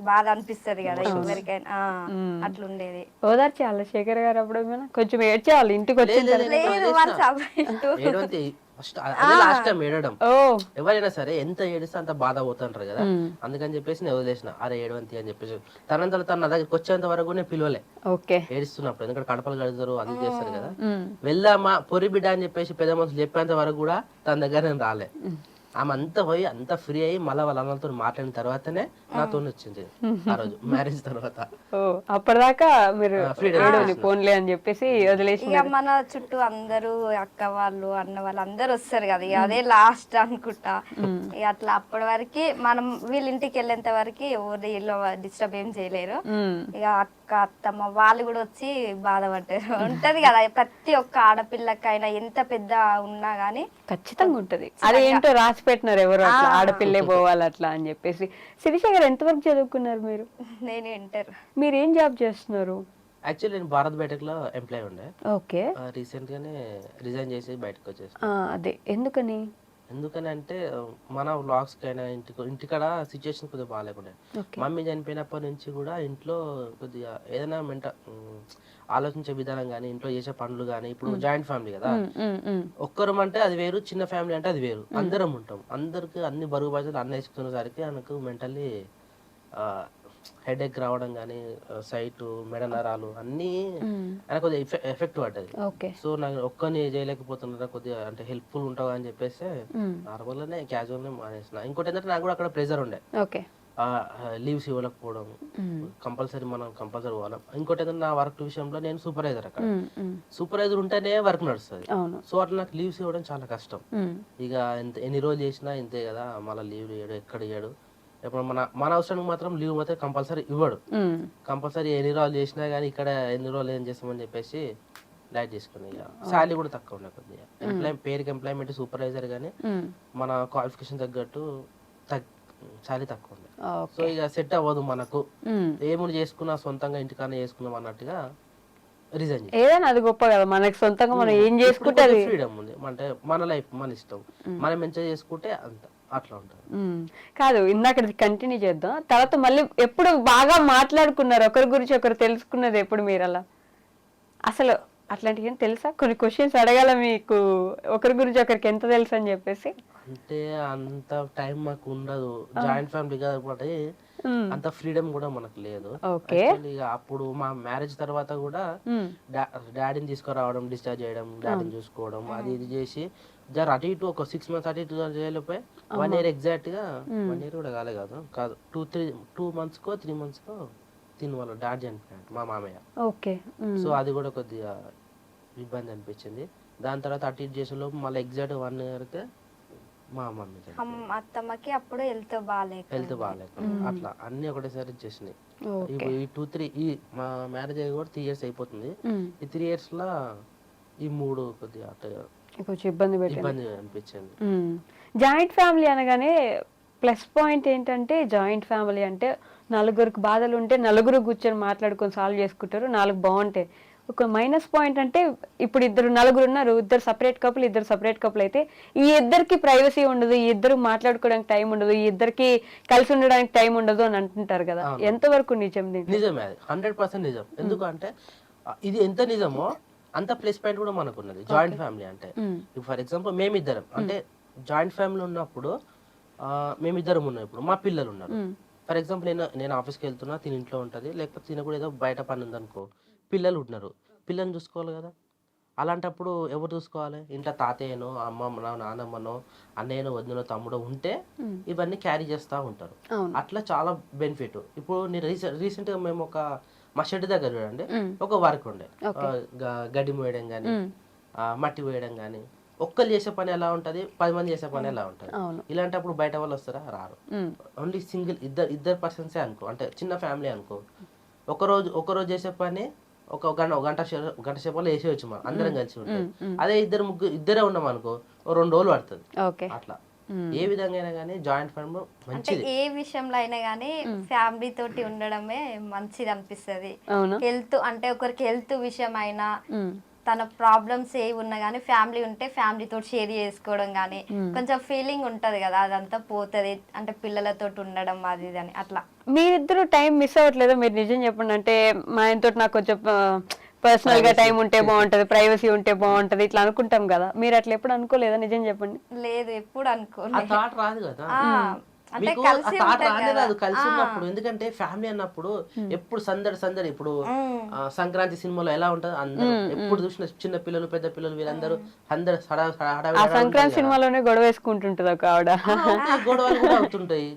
బాధ అనిపిస్తది కదా ఎవరికైనా, అట్లుండేది. ఓదార్చేయాలి శేఖర్ గారు అప్పుడు ఏమైనా కొంచెం ఏడ్చేయాలి ఇంటికి వచ్చిన లేదు మన సపరేట్ ఫస్ట్ అదే లాస్ట్ టైం ఏడడం. ఓ ఎవరైనా సరే ఎంత ఏడిస్తే అంత బాధ పోతుంటారు కదా, అందుకని చెప్పేసి నేను వదిలేసిన. అరే ఏడవంతి అని చెప్పేసి తనంతలో తన నా దగ్గరికి వచ్చేంత వరకు నేను పిలవలే ఓకే ఏడుస్తున్నప్పుడు, ఎందుకంటే కడపలు కడుతారు అది చేస్తారు కదా. వెళ్దామా పొరి బిడ్డ అని చెప్పేసి పెద్ద మనుషులు చెప్పేంత వరకు కూడా తన దగ్గర నేను రాలే. ఆమె అంతా పోయి అంతా ఫ్రీ అయ్యి మళ్ళీ వాళ్ళ అన్నతో మాట్లాడిన తర్వాతనే నాతో వచ్చింది ఆ రోజు మ్యారేజ్ తర్వాత. ఓ అప్పటిదాకా మీరు ఫోన్లే అని చెప్పేసి వదిలేసి ఇక మన చుట్టూ అందరూ అక్క వాళ్ళు అన్న వాళ్ళు అందరు వస్తారు కదా, ఇక అదే లాస్ట్ అనుకుంటా. ఇక అట్లా అప్పటి వరకు మనం వీళ్ళ ఇంటికి వెళ్ళేంత వరకు ఎవరు ఇల్లు డిస్టర్బ్ ఏం చేయలేరు. ఇక అక్క అత్తమ్మ వాళ్ళు కూడా వచ్చి బాధపడ్డారు. ఉంటది కదా ప్రతి ఒక్క ఆడపిల్లకైనా ఎంత పెద్ద ఉన్నా గానీ ఖచ్చితంగా ఉంటది. అదేంటో రాసి పెట్టినారు ఎవరు అట్లా ఆడపిల్లే పోవాలి అట్లా అని చెప్పేసి. శిరీష గారు ఎంతవరకు చదువుకున్నారు మీరు? నేను ఇంటర్. మీరు ఏం జాబ్ చేస్తున్నారు? యాక్చువల్లీ నేను భారత్ బయోటెక్ లో ఎంప్లాయ్ ఉండే. ఓకే. రీసెంట్ గానే రిజైన్ చేసి బయటకు వచ్చేసి. అదే ఎందుకని? ఎందుకని అంటే మన వ్లాగ్స్ కైనా ఇంటికాడ సిచ్యువేషన్ కొద్దిగా బాగాలేకుండా, మమ్మీ చనిపోయినప్పటి నుంచి కూడా ఇంట్లో కొద్దిగా ఏదైనా ఆలోచించే విధానం కానీ ఇంట్లో చేసే పనులు కానీ, ఇప్పుడు జాయింట్ ఫ్యామిలీ కదా, ఒక్కరం అంటే అది వేరు, చిన్న ఫ్యామిలీ అంటే అది వేరు. అందరం ఉంటాం, అందరికి అన్ని బరువు బాధ్యతలు అన్న వేసుకునేసరికి నాకు మెంటల్లీ హెడేక్ రావడం కానీ, సైట్ మెడ నరాలు అన్నీ ఆయన కొద్దిగా ఎఫెక్ట్ పడ్డది. సో నాకు ఒక్కని చేయలేకపోతున్నా, కొద్దిగా అంటే హెల్ప్ఫుల్ ఉంటావు అని చెప్పేసి నార్మల్ గానే క్యాజువల్ గా మానేసిన. ఇంకోటి ఏంటంటే నాకు కూడా అక్కడ ప్రెజర్ ఉండే, లీవ్స్ ఇవ్వలేకపోవడం, కంపల్సరీ పోవాలి. ఇంకోటి ఏంటంటే నా వర్క్ విషయంలో నేను సూపర్వైజర్, అక్కడ సూపర్వైజర్ ఉంటేనే వర్క్ నడుస్తుంది. సో అట్లా నాకు లీవ్స్ ఇవ్వడం చాలా కష్టం. ఇక ఎన్ని రోజులు చేసినా ఇంతే కదా, మళ్ళీ లీవ్ ఇవ్వడు, ఎక్కడ ఇవ్వడు. ఇప్పుడు మన అవసరానికి మాత్రం లీవ్ పోతే కంపల్సరీ ఇవ్వడు. కంపల్సరీ ఎన్ని రోజులు చేసినా కానీ ఇక్కడ ఎన్ని రోజులు ఏం చేస్తామని చెప్పేసి లైట్ చేసుకుని, ఇక శాలరీ కూడా తక్కువ ఉండే కొద్దిగా. పేరుకి ఎంప్లాయ్మెంట్ సూపర్వైజర్ కానీ మన క్వాలిఫికేషన్ తగ్గట్టు శాలరీ తక్కువ ఉంది. సో ఇక సెట్ అవ్వదు మనకు, ఏముడు చేసుకున్నా సొంతంగా ఇంటికానే చేసుకున్నాం అన్నట్టుగా రిజైన్ చేసి. ఏదైనా అది గొప్ప కదా, మనకి సొంతంగా మనం ఏం చేసుకుంటే ఫ్రీడమ్ ఉంది, అంటే మన లైఫ్ మన ఇష్టం, మనం ఎంజాయ్ చేసుకుంటే అంత అట్లా ఉంటుంది. కాదు, ఇందాక కంటిన్యూ చేద్దాం. తర్వాత మళ్ళీ ఎప్పుడు బాగా మాట్లాడుకున్నారు ఒకరి గురించి ఒకరు తెలుసుకున్నది ఎప్పుడు మీరు? అలా అసలు అట్లాంటివి ఏం తెలుసా? కొన్ని క్వశ్చన్స్ అడగాల మీకు, ఒకరి గురించి ఒకరికి ఎంత తెలుసు అని చెప్పేసి. అంటే అంత టైం మాకు ఉండదు, జాయింట్ ఫ్యామిలీ కాబట్టి అంత ఫ్రీడమ్ కూడా మనకు లేదు. అప్పుడు మా మ్యారేజ్ తర్వాత కూడా డాడీని తీసుకురావడం, డిశ్చార్జ్ చేయడం, డాడీని చూసుకోవడం, అది ఇది చేసి జర అటు ఇటు ఒక 6 months అటు ఇటు చేయలేకపోయి 1 year ఎగ్జాక్ట్ గా 1 year కూడా కాదు 2 months కో 3 months కో వాళ్ళ డాడీ చనిపోయాడు, మా మామయ్య. సో అది కూడా కొద్దిగా ఇబ్బంది అనిపించింది. దాని తర్వాత అటు ఇటు చేసే లోపు మళ్ళీ ఎగ్జాక్ట్ 1 year కి మా మమ్మీ అత్తమ్మకి అప్పుడు హెల్త్ బాగాలేక అట్లా అన్ని ఒకటేసారి చేసినాయి. ఇప్పుడు ఈ 2-3 మా మ్యారేజ్ అయ్యి కూడా 3 years అయిపోతుంది. ఈ 3 years లా ఈ 3 కొద్దిగా కొంచెం ఇబ్బంది అనిపించింది. జాయింట్ ఫ్యామిలీ అనగానే ప్లస్ పాయింట్ ఏంటంటే, జాయింట్ ఫ్యామిలీ అంటే నలుగురికి బాధలు ఉంటే నలుగురు కూర్చొని మాట్లాడుకొని సాల్వ్ చేసుకుంటారు, 4 బాగుంటాయి. ఒక మైనస్ పాయింట్ అంటే ఇప్పుడు నలుగురు ఉన్నారు, ఇద్దరు సపరేట్ కపుల్ అయితే ఈ ఇద్దరికి ప్రైవసీ ఉండదు, ఈ ఇద్దరు మాట్లాడుకోవడానికి టైం ఉండదు, ఈ ఇద్దరికి కలిసి ఉండడానికి టైం ఉండదు అని అంటుంటారు కదా, ఎంతవరకు నిజం? నిజమే, అది 100% నిజం. ఎందుకంటే ఇది ఎంత నిజమో అంత ప్లస్ పాయింట్ కూడా మనకు ఉన్నది జాయింట్ ఫ్యామిలీ అంటే. ఫర్ ఎగ్జాంపుల్ మేమిద్దరం అంటే జాయింట్ ఫ్యామిలీ ఉన్నప్పుడు మేమిద్దరం ఉన్నాం, ఇప్పుడు మా పిల్లలు ఉన్నారు. ఫర్ ఎగ్జాంపుల్ నేను ఆఫీస్కి వెళ్తున్నా, తిని ఇంట్లో ఉంటుంది, లేకపోతే తిన కూడా ఏదో బయట పని ఉందనుకో, పిల్లలు ఉంటున్నారు, పిల్లల్ని చూసుకోవాలి కదా. అలాంటప్పుడు ఎవరు చూసుకోవాలి? ఇంట్లో తాతయ్యనో అమ్మమ్మనో నాన్నమ్మనో అన్నయ్యనో వదినో తమ్ముడో ఉంటే ఇవన్నీ క్యారీ చేస్తూ ఉంటారు. అట్లా చాలా బెనిఫిట్. ఇప్పుడు నేను రీసెంట్గా మేము మా షెడ్ దగ్గర చూడండి ఒక వర్క్ ఉండే, గడ్డి మోయడం కానీ మట్టి వేయడం కానీ. ఒక్కరు చేసే పని ఎలా ఉంటది, 10 మంది చేసే పని ఎలా ఉంటది. ఇలాంటప్పుడు బయట వాళ్ళు వస్తారా? రారు. ఓన్లీ సింగిల్ ఇద్దరు పర్సన్సే అనుకో, అంటే చిన్న ఫ్యామిలీ అనుకో, ఒకరోజు చేసే పని ఒక గంట సేపట్లో వేసేయచ్చు మనం అందరం కలిసి ఉంటాం. అదే ఇద్దరే ఉన్నాం అనుకో 2 రోజులు పడుతుంది. అట్లా ఏ విధంగా అయినా కానీ జాయింట్ ఫ్యామిలీ అంటే మంచిది. ఏ విషయంలో అయినా గానీ ఫ్యామిలీ తోటి ఉండడమే మంచిది అనిపిస్తది. అవునా హెల్త్ అంటే ఒకరికి హెల్త్ విషయం అయినా తన ప్రాబ్లమ్స్ ఏ ఉన్నా గానీ ఫ్యామిలీ ఉంటే ఫ్యామిలీ తోటి షేర్ చేసుకోవడం గానీ కొంచెం ఫీలింగ్ ఉంటది కదా, అదంతా పోతది. అంటే పిల్లలతో ఉండడం అది ఇది అని అట్లా. మీరిద్దరు టైం మిస్ అవ్వట్లేదా? మీరు నిజం చెప్పండి. అంటే మా ఆయనతో నాకు కొంచెం పర్సనల్ గా టైం ఉంటే బాగుంటది, ప్రైవసీ ఉంటే బాగుంటది ఇట్లా అనుకుంటాం కదా, మీరు అట్లా ఎప్పుడు అనుకోలేదా? నిజం చెప్పండి. లేదు, ఎప్పుడు ఆ అనుకోలేదు. థాట్ రాదు కదా అంటే మీకు, ఆ థాట్ రానే రాదు కలిసి ఉన్నప్పుడు. ఎందుకంటే ఫ్యామిలీ అన్నప్పుడు ఎప్పుడు సందడి సందడి. ఇప్పుడు సంక్రాంతి సినిమాలో ఎలా ఉంటది, అందరూ ఎప్పుడు చూసిన చిన్న పిల్లలు పెద్ద పిల్లలు వీళ్ళందరూ అందరు ఆ సంక్రాంతి సినిమాలోనే గొడవ వేసుకుంటుంటది ఒక ఆవిడ. గొడవలు కూడా అవుతుంటాయి.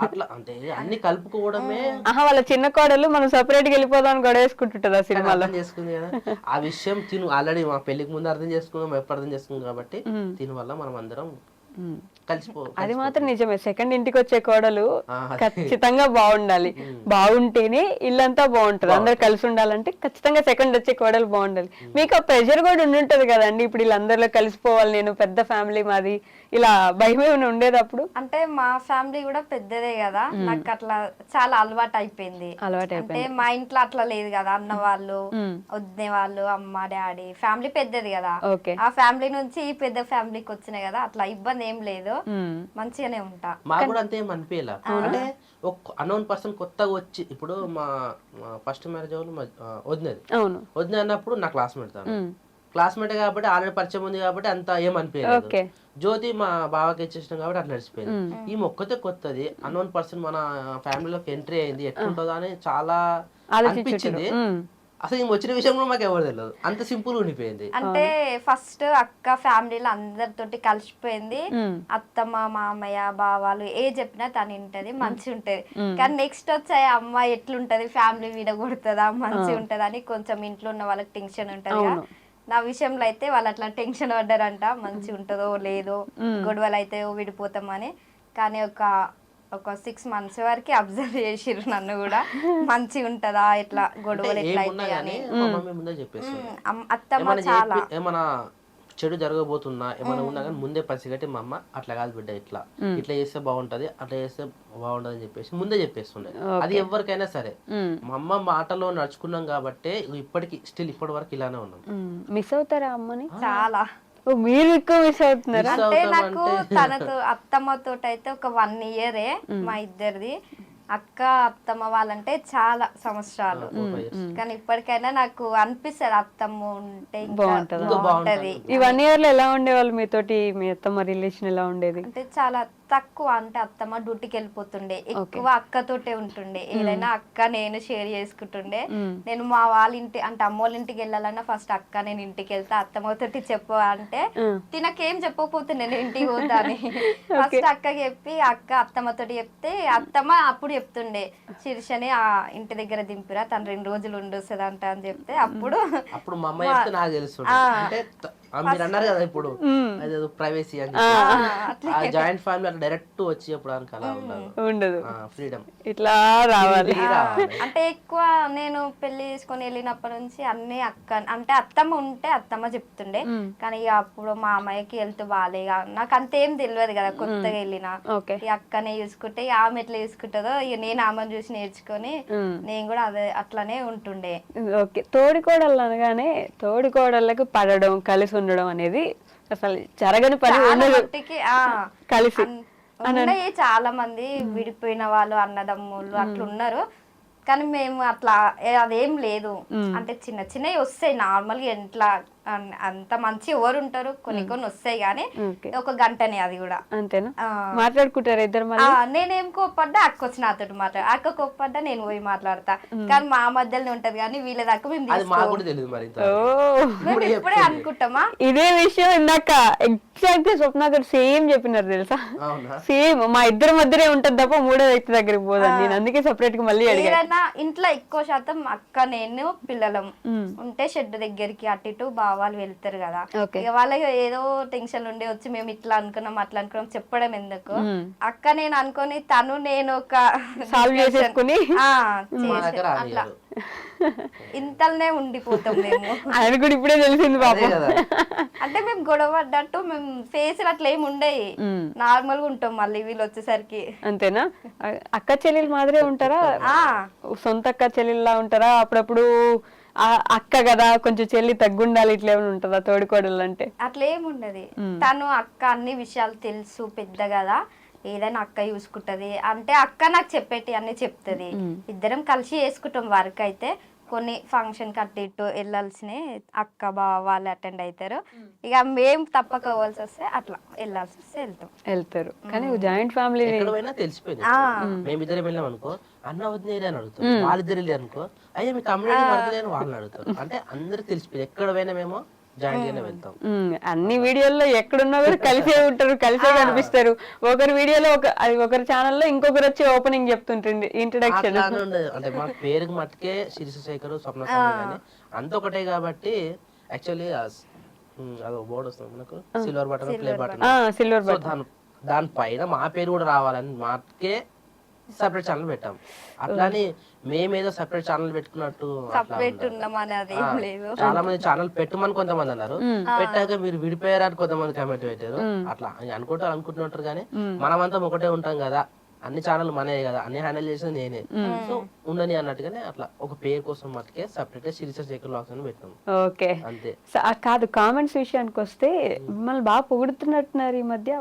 అట్లా అంటే అన్ని కలుపుకోవడమే. ఆహా, వాళ్ళ చిన్న కోడలు మనం సెపరేట్ గా వెళ్ళిపోదాం అని గొడవ వేసుకుంటుంటది ఆ సినిమాలో. అర్థం చేసుకుంది కదా ఆ విషయం. తిను ఆల్రెడీ మా పెళ్లికి ముందు అర్థం చేసుకున్నాం, ఎప్పుడు అర్థం చేసుకున్నాం కాబట్టి దీని వల్ల మనం అందరం అది మాత్రం నిజమే. సెకండ్ ఇంటికి వచ్చే కోడలు ఖచ్చితంగా బాగుండాలి. బాగుంటేనే ఇల్లంతా బాగుంటది. అందరు కలిసి ఉండాలంటే ఖచ్చితంగా సెకండ్ వచ్చే కోడలు బాగుండాలి. మీకు ఆ ప్రెషర్ కూడా ఉండుంటది కదండి, ఇప్పుడు వీళ్ళందరిలో కలిసిపోవాలి, నేను పెద్ద ఫ్యామిలీ మాది, ఇలా భయం ఏమైనా ఉండేది అప్పుడు? అంటే మా ఫ్యామిలీ కూడా పెద్దదే కదా, నాకు అట్లా చాలా అలవాటు అయిపోయింది. అంటే మా ఇంట్లో అట్లా లేదు కదా, అన్న వాళ్ళు వదినే వాళ్ళు అమ్మ డాడీ ఫ్యామిలీ పెద్దది కదా. ఆ ఫ్యామిలీ నుంచి ఈ పెద్ద ఫ్యామిలీకి వచ్చినాయి కదా, అట్లా ఇబ్బంది ఏం లేదు, మంచిగానే ఉంటా. మాకు కూడా అంతే ఏం అనిపించలే. అంటే ఒక అన్నోన్ పర్సన్ కొత్తగా వచ్చి, ఇప్పుడు మా ఫస్ట్ మ్యారేజ్ వాళ్ళు వదిన అన్నప్పుడు నా క్లాస్మేట్ తాను, క్లాస్మేట్ కాబట్టి ఆల్రెడీ పరిచయం ఉంది కాబట్టి అంత ఏం అనిపించలేదు. జ్యోతి మా బావకి ఇచ్చేసినాం కాబట్టి అట్లా నడిచిపోయింది. ఈ మొక్కతే కొత్తది అన్నోన్ పర్సన్ మన ఫ్యామిలీలోకి ఎంట్రీ అయింది, ఎట్లుంటుందో అని చాలా అనిపించింది. అసలు వచ్చిన విషయం కూడా మాకు ఎవరు తెలియదు, అంత సింపుల్ ఉండిపోయింది. అంటే ఫస్ట్ అక్క ఫ్యామిలీలో అందరితోటి కలిసిపోయింది. అత్తమ్మ మామయ్య బావాలు ఏ చెప్పినా తను వింటది, మంచి ఉంటది. కానీ నెక్స్ట్ వచ్చే అమ్మ ఎట్లుంటది, ఫ్యామిలీ విడగొడుతుందా, మంచి ఉంటది అని కొంచెం ఇంట్లో ఉన్న వాళ్ళకి టెన్షన్ ఉంటది. నా విషయంలో అయితే వాళ్ళు అట్లా టెన్షన్ పడ్డారంట, మంచి ఉంటుందో లేదో, గొడవలు అయితే విడిపోతామని. కానీ ఒక 6 months వరకు అబ్జర్వ్ చేసిర్రు నన్ను కూడా, మంచి ఉంటదా ఇట్లా గొడవలు ఎట్లా అయితే అని. అత్తమ్మ చాలా ఏమన్నా చెడు జరగబోతున్నా ఏమైనా ఉన్నా కానీ ముందే పసిగట్టి మా అమ్మ అట్లా కాదు బిడ్డ, ఇట్లా ఇట్లా చేస్తే బాగుంటది, అట్లా చేస్తే బాగుంటది అని చెప్పేసి ముందే చెప్పేస్తుండే. అది ఎవరికైనా సరే మా అమ్మ మాటలో నడుచుకున్నాం కాబట్టి ఇప్పటికి స్టిల్ ఇప్పటి వరకు ఇలానే ఉన్నాం. మిస్ అవుతారా అమ్మని? చాలా. మీరు ఎక్కువ మిస్ అవుతున్నారా? అంటే నాకు తనతో అత్తమ్మతో అయితే ఒక 1 year మా ఇద్దరిది. అక్క అత్తమ్మ వాళ్ళంటే చాలా సంవత్సరాలు. కానీ ఇప్పటికైనా నాకు అనిపిస్తుంది అత్తమ్మ ఉంటే బాగుంటది. ఈ 1 year లో ఎలా ఉండేవాళ్ళు మీతోటి? మీ అత్తమ్మ రిలేషన్ ఎలా ఉండేది? అంటే చాలా తక్కువ. అంటే అత్తమ్మ డ్యూటీకి వెళ్ళిపోతుండే, ఎక్కువ అక్కతోటే ఉంటుండే. ఏదైనా అక్క నేను షేర్ చేసుకుంటుండే. నేను మా వాళ్ళ ఇంటి అంటే అమ్మోళ్ళ ఇంటికి వెళ్ళాలన్నా ఫస్ట్ అక్క నేను ఇంటికి వెళ్తా, అత్తమ్మతోటి చెప్పు అంటే తినకేం చెప్పకపోతుండే నేను ఇంటికి పోతా అని. ఫస్ట్ అక్కకి చెప్పి అక్క అత్తమ్మతోటి చెప్తే అత్తమ్మ అప్పుడు చెప్తుండే, శీర్షని ఆ ఇంటి దగ్గర దింపిరా, తను 2 రోజులు ఉండొస్తుందంట అని చెప్తే అప్పుడు మా అమ్మ చెప్తే నాకు తెలుస్తుంది. అంటే మీరు అన్నారు కదా ఇప్పుడు ప్రైవసీ అని, జాయింట్ ఫ్యామిలీ అట్లా డైరెక్ట్ వచ్చి చెప్పడానికి అలా ఉండదు, ఫ్రీడమ్ ఇట్లా రావాలి. అంటే ఎక్కువ నేను పెళ్లి చేసుకొని వెళ్ళినప్పటి నుంచి అన్ని అక్క అంటే అత్తమ్మ ఉంటే అత్తమ్మ చెప్తుండే. కానీ అప్పుడు మా అమ్మాయికి హెల్త్ బాగాలే, నాకు అంతేం తెలియదు కదా, కొత్తగా వెళ్ళిన ఈ అక్కనే చూసుకుంటే ఆమె ఎట్లా చూసుకుంటుందో నేను ఆమెను చూసి నేర్చుకొని నేను కూడా అట్లానే ఉంటుండే. ఓకే, తోడికోడళ్ళు అనగానే తోడికోడళ్ళకి పడడం కలిసి ఉండడం అనేది అసలు జరగని పని. కలిసి ఉన్నాయి చాలా మంది విడిపోయిన వాళ్ళు అన్నదమ్ముళ్ళు అట్లున్నారు, కానీ మేము అట్లా అదేం లేదు. అంటే చిన్న చిన్నవి వస్తాయి నార్మల్ గా, ఎట్లా అంత మంచి ఎవరు ఉంటారు, కొన్ని వస్తాయి కానీ ఒక గంటనే, అది కూడా అంతేనా? మాట్లాడుకుంటారు ఇద్దరు? నేనేం కోప్పడ్డా అక్క వచ్చి నాతో మాట్లాడు, అక్క కోప్పడ్డా నేను పోయి మాట్లాడతా. కానీ మా మధ్యలోనే ఉంటది కానీ వీళ్ళ దాకా మేము ఎప్పుడే అనుకుంటామా. ఇదే విషయం ఇందాక ఎగ్జాక్ట్ స్వప్న గారు సేమ్ చెప్పినారు తెలుసా, సేమ్ మా ఇద్దరి మధ్యనే ఉంటది తప్ప మూడో వ్యక్తి దగ్గరికి పోదాన్ని. నేను అందుకే సెపరేట్ గా మళ్ళీ అడిగాను. ఇంట్లో ఎక్కువ శాతం అక్క నేను పిల్లలం ఉంటే షెడ్ దగ్గరికి అటు ఇటు బావ వాళ్ళు వెళ్తారు కదా, Okay. ఇక వాళ్ళకి ఏదో టెన్షన్ ఉండి వచ్చి మేము ఇట్లా అనుకున్నాం అట్లా అనుకున్నాం చెప్పడం ఎందుకు, అక్క నేను అనుకొని తను నేను ఒక సాల్వ్ చేసేసుకుని మా దగ్గర అట్లా రానియరు. ఇంతలోనే ఉండిపోతాం మేము. ఆయన కూడా ఇప్పుడే తెలిసింది అదే పాపం. కదా. అంటే మేము గొడవ పడ్డట్టు మేము ఫేస్ అట్లా ఏమి ఉండయి, నార్మల్ గా ఉంటాం మళ్ళీ వీళ్ళు వచ్చేసరికి. అంతేనా? అక్క చెల్లెలు మాదిరే ఉంటారా? సొంత అక్క చెల్లెల్లా ఉంటారా? అప్పుడప్పుడు అక్క కదా కొంచెం చెల్లి తగ్గుండాలి ఇట్లా ఏమైనా ఉంటుందా తోడికోడలు అంటే? అట్లా ఏముండదు, తను అక్క అన్ని విషయాలు తెలుసు పెద్ద కదా, ఏదైనా అక్క చూసుకుంటది, అంటే అక్క నాకు చెప్పేటి అన్ని చెప్తది, ఇద్దరం కలిసి చేసుకుంటాం వర్క్. అయితే కొన్ని ఫంక్షన్ కట్టి ఇటు వెళ్ళాల్సినవి అక్క బావ వాళ్ళు అటెండ్ అవుతారు, ఇక మేము తప్పక పోవాల్సి వస్తే అట్లా వెళ్ళాల్సి వస్తే వెళ్తారు. కానీ జాయింట్ ఫ్యామిలీ ఎక్కడ పోయినా తెలిసిపోయింది. మేమిద్దరం వెళ్ళాం అనుకో, అన్న వదిలేరు అని అడుగుతారు, వాళ్ళిద్దరు వెళ్ళారు అనుకో అయ్యా మీ తమ్ముడు పడతలేని వాళ్ళని అడుగుతారు. అంటే అందరికి తెలిసిపోయింది, ఎక్కడ పోయినా మేము జాయింట్ గానే వెళ్తాం. అన్ని వీడియోల్లో ఎక్కడున్నా కూడా కలిసే ఉంటారు, కలిసే కనిపిస్తారు. ఒకరి వీడియోలో ఒకరి ఛానల్లో ఇంకొకరు వచ్చి ఓపెనింగ్ చెప్తుంటుంది, ఇంట్రడక్షన్. అంటే మా పేరుకి మట్టుకే శిరీషశేఖర్ స్వప్న కానీ అంత ఒకటే కాబట్టి యాక్చువల్లీ అదో బోర్డు వస్తుంది మనకు, silver button play button, silver button. దానిపైన మా పేరు కూడా రావాలని మాకే సెపరేట్ ఛానల్ పెట్టాం. అట్లాని మేమేదో సెపరేట్ ఛానల్ పెట్టుకున్నట్టు చాలా మంది ఛానల్ పెట్టమని కొంతమంది అన్నారు, పెట్టాక మీరు విడిపోయారని కొంతమంది కామెంట్ పెట్టారు. అట్లా అనుకుంటున్నట్టు కానీ మనమంతా ఒకటే ఉంటాం కదా, అన్ని ఛానల్ మనయే కదా, అన్ని హ్యాండిల్ చేసేది నేనే, సో ఉండని అన్నట్టుగానే అట్లా ఒక పేరు కోసం మట్టుకే సెపరేట్ శిరీషశేఖర్ వ్లాగ్స్ అని పెట్టాం. ఓకే అంతే. కాదు, కామెంట్స్ విషయానికి వస్తే మిమ్మల్ని బాగా పొగుడుతున్నట్టున్నారు ఈ మధ్య,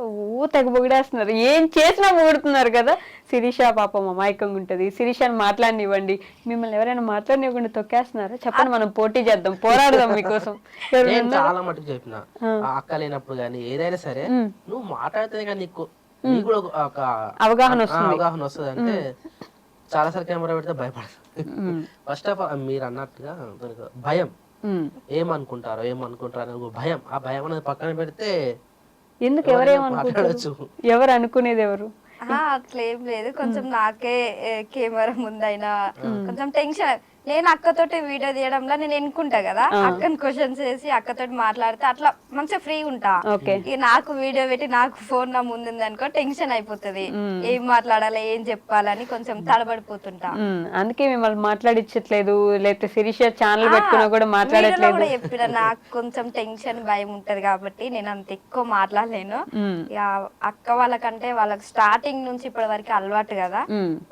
తెగ పొగిడేస్తున్నారు, ఏం చేసినా పొగుడుతున్నారు కదా. శిరీష పాపం అమాయకంగా ఉంటది, శిరీషని మాట్లాడనివ్వండి, మిమ్మల్ని ఎవరైనా మాట్లాడనివ్వకుండా తొక్కేస్తున్నారా? చెప్పండి, మనం పోటీ చేద్దాం, పోరాడదాం మీకోసం. నేను చాలా మటుకు చెప్పిన, అక్క లేనప్పుడు గానీ ఏదైనా సరే నువ్వు మాట్లాడితే కానీ నీకు కూడా ఒక అవగాహన వస్తుంది. అంటే చాలా సార్లు కెమెరా పెడితే భయపడతారు. ఫస్ట్ ఆఫ్ ఆల్ మీరు అన్నట్టుగా భయం, ఏమనుకుంటారో అనే ఒక భయం, ఆ భయం అనేది పక్కన పెడితే ఎందుకు ఎవరేమనుకుంటారు, ఎవరు అనుకునేది ఎవరు? అట్లా ఏం లేదు, కొంచెం నాకే కెమెరా ముందైనా కొంచెం టెన్షన్. నేను అక్కతోటి వీడియో తీయడంలో నేను ఎన్నుకుంటా కదా, అక్కని క్వశ్చన్స్ వేసి అక్కతోటి మాట్లాడితే అట్లా మంచిగా ఫ్రీ ఉంటా. ఇక నాకు వీడియో పెట్టి నాకు ఫోన్ నా ముందుంది అనుకో టెన్షన్ అయిపోతుంది, ఏం మాట్లాడాలి ఏం చెప్పాలని కొంచెం తడబడిపోతుంటా. అందుకే మిమ్మల్ని మాట్లాడించట్లేదు, లేకపోతే శిరీష ఛానల్ పెట్టుకున్నా కూడా మాట్లాడట్లేదు చెప్పిన. నాకు కొంచెం టెన్షన్ భయం ఉంటది కాబట్టి నేను అంత ఎక్కువ మాట్లాడలేను. ఇక అక్క వాళ్ళకంటే వాళ్ళకి స్టార్టింగ్ నుంచి ఇప్పటి వరకు అలవాటు కదా,